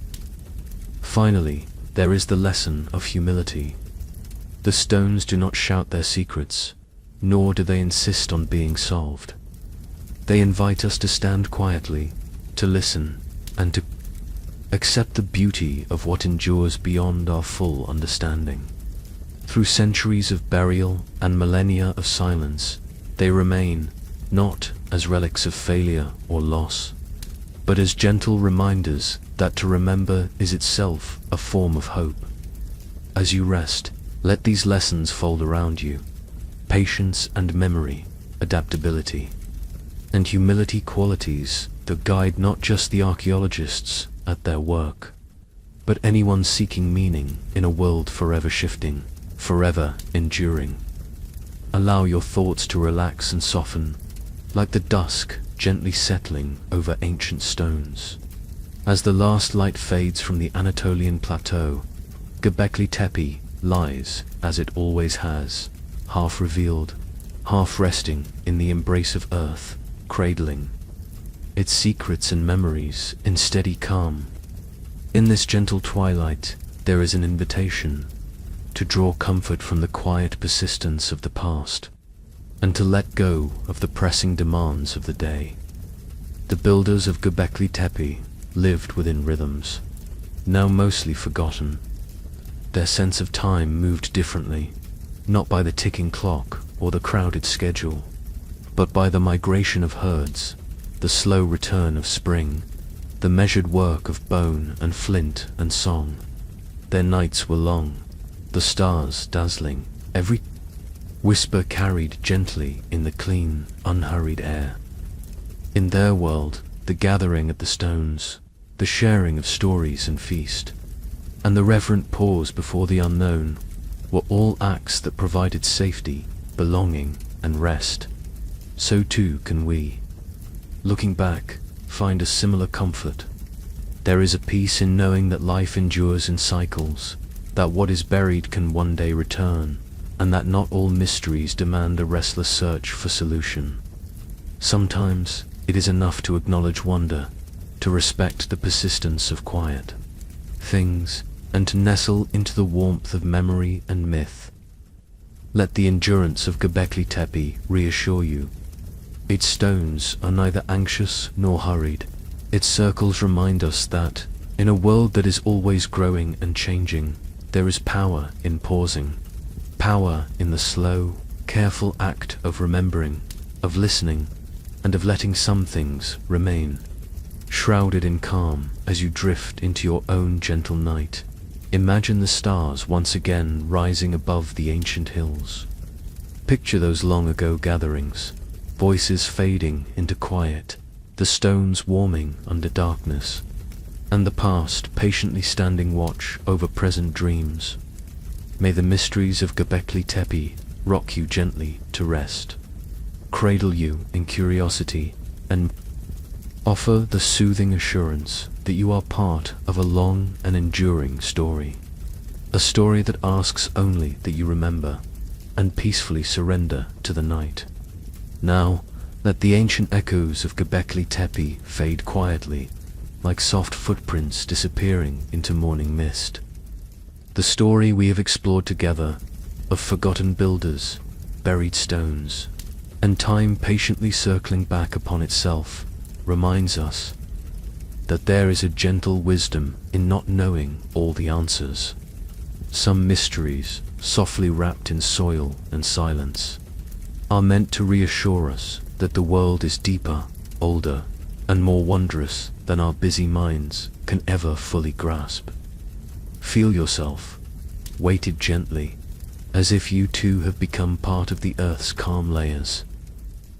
Finally, there is the lesson of humility. The stones do not shout their secrets, nor do they insist on being solved. They invite us to stand quietly, to listen, and to accept the beauty of what endures beyond our full understanding. Through centuries of burial and millennia of silence, they remain, not as relics of failure or loss, but as gentle reminders that to remember is itself a form of hope. As you rest, let these lessons fold around you: patience and memory, adaptability, and humility, qualities that guide not just the archaeologists at their work, but anyone seeking meaning in a world forever shifting, forever enduring. Allow your thoughts to relax and soften, like the dusk gently settling over ancient stones. As the last light fades from the Anatolian plateau, Göbekli Tepe lies, as it always has, half revealed, half resting in the embrace of earth, cradling its secrets and memories in steady calm. In this gentle twilight, there is an invitation to draw comfort from the quiet persistence of the past, and to let go of the pressing demands of the day. The builders of Göbekli Tepe lived within rhythms, now mostly forgotten. Their sense of time moved differently, not by the ticking clock or the crowded schedule, but by the migration of herds, the slow return of spring, the measured work of bone and flint and song. Their nights were long, the stars dazzling, every whisper carried gently in the clean, unhurried air. In their world, the gathering at the stones, the sharing of stories and feast, and the reverent pause before the unknown were all acts that provided safety, belonging, and rest. So too can we, looking back, find a similar comfort. There is a peace in knowing that life endures in cycles, that what is buried can one day return, and that not all mysteries demand a restless search for solution. Sometimes it is enough to acknowledge wonder, to respect the persistence of quiet things, and to nestle into the warmth of memory and myth. Let the endurance of Göbekli Tepe reassure you. Its stones are neither anxious nor hurried. Its circles remind us that, in a world that is always growing and changing, there is power in pausing. Power in the slow, careful act of remembering, of listening, and of letting some things remain. Shrouded in calm as you drift into your own gentle night, imagine the stars once again rising above the ancient hills. Picture those long-ago gatherings, voices fading into quiet, the stones warming under darkness, and the past patiently standing watch over present dreams. May the mysteries of Göbekli Tepe rock you gently to rest, cradle you in curiosity, and offer the soothing assurance that you are part of a long and enduring story. A story that asks only that you remember and peacefully surrender to the night. Now, let the ancient echoes of Göbekli Tepe fade quietly, like soft footprints disappearing into morning mist. The story we have explored together, of forgotten builders, buried stones, and time patiently circling back upon itself, reminds us that there is a gentle wisdom in not knowing all the answers. Some mysteries, softly wrapped in soil and silence, are meant to reassure us that the world is deeper, older, and more wondrous than our busy minds can ever fully grasp. Feel yourself, weighted gently, as if you too have become part of the earth's calm layers.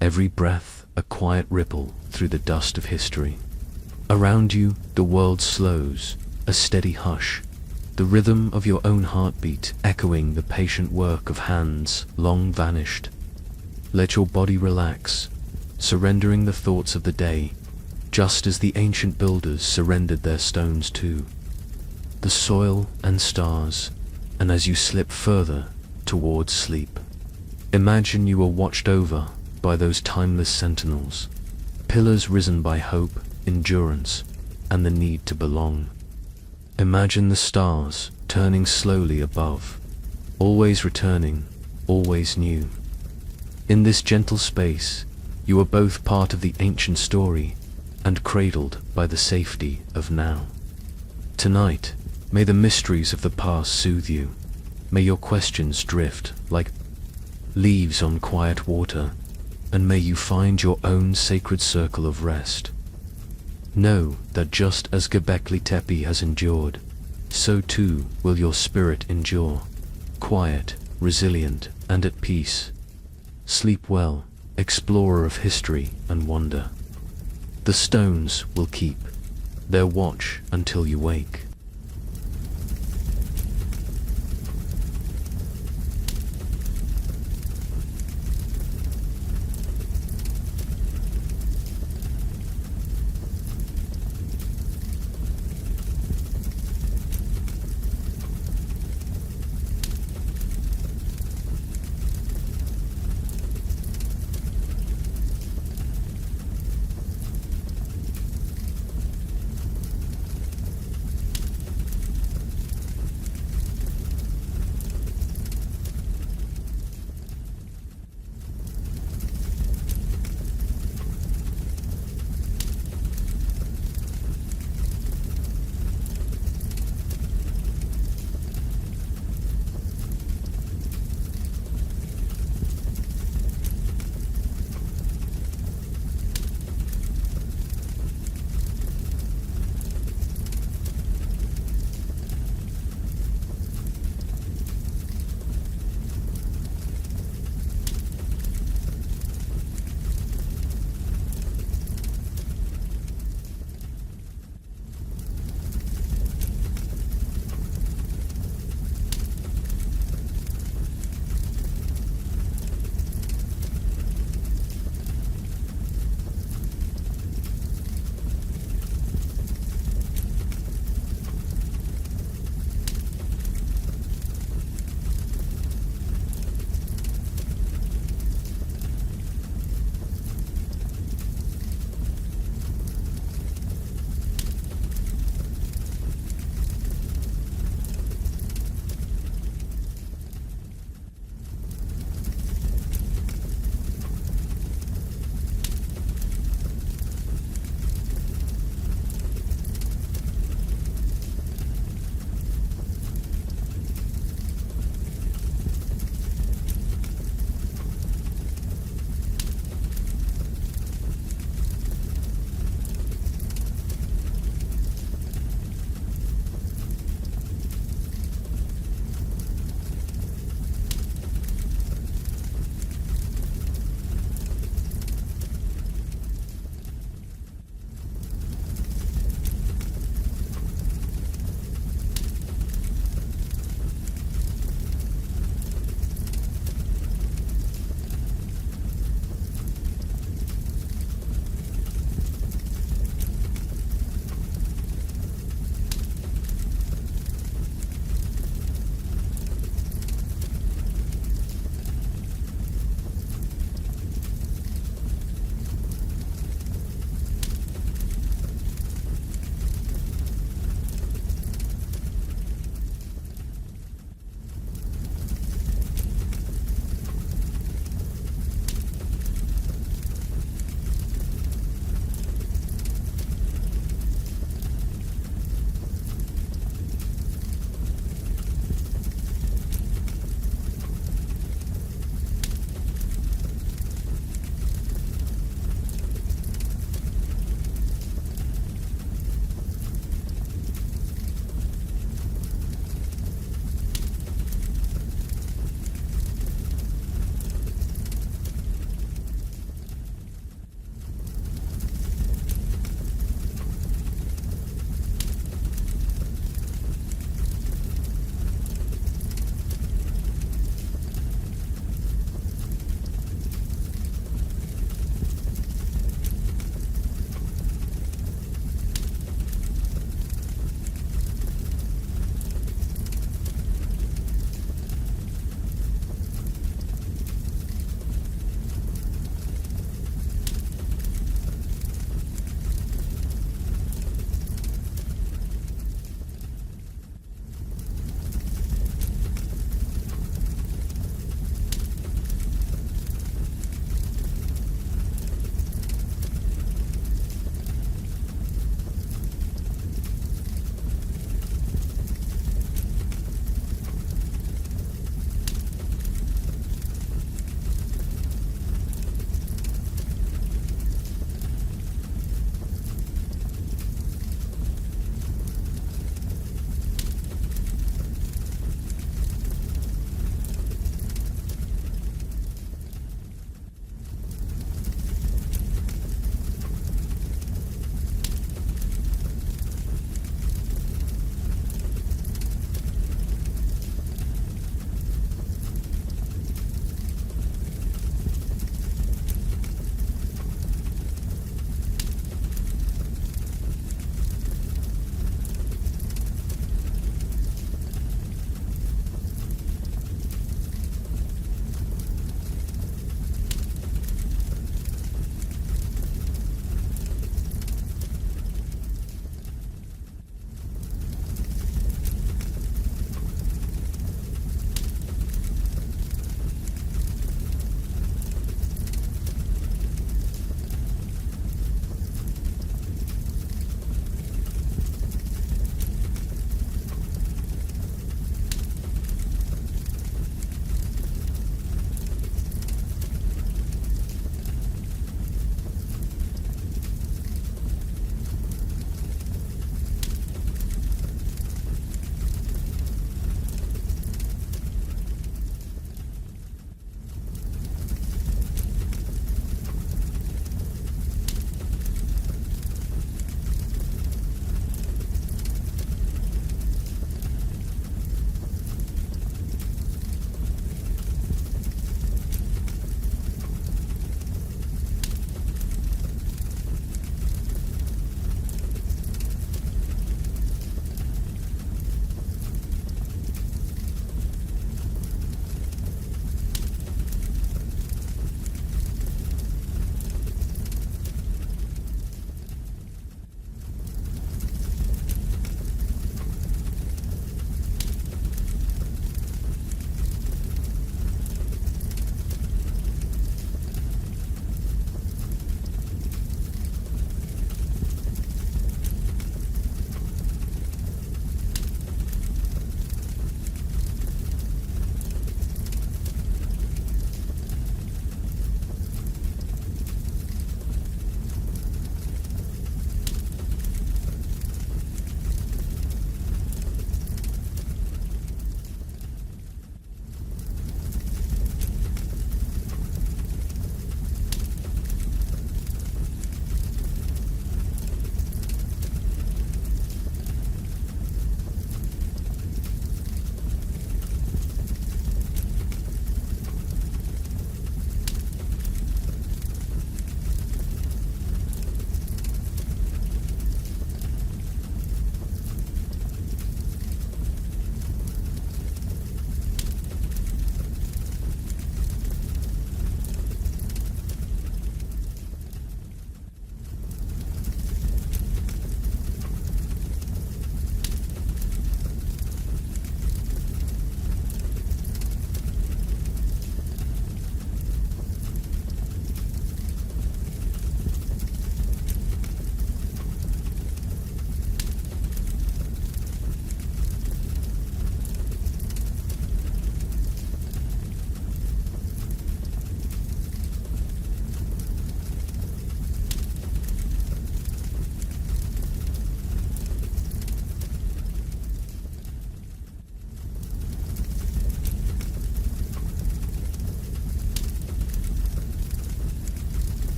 Every breath a quiet ripple through the dust of history. Around you, the world slows, a steady hush, the rhythm of your own heartbeat echoing the patient work of hands long vanished. Let your body relax, surrendering the thoughts of the day, just as the ancient builders surrendered their stones too. The soil and stars, and as you slip further towards sleep, imagine you are watched over by those timeless sentinels, pillars risen by hope, endurance, and the need to belong. Imagine the stars turning slowly above, always returning, always new. In this gentle space, you are both part of the ancient story and cradled by the safety of now. Tonight, may the mysteries of the past soothe you. May your questions drift like leaves on quiet water, and may you find your own sacred circle of rest. Know that just as Göbekli Tepe has endured, so too will your spirit endure, quiet, resilient, and at peace. Sleep well, explorer of history and wonder. The stones will keep their watch until you wake.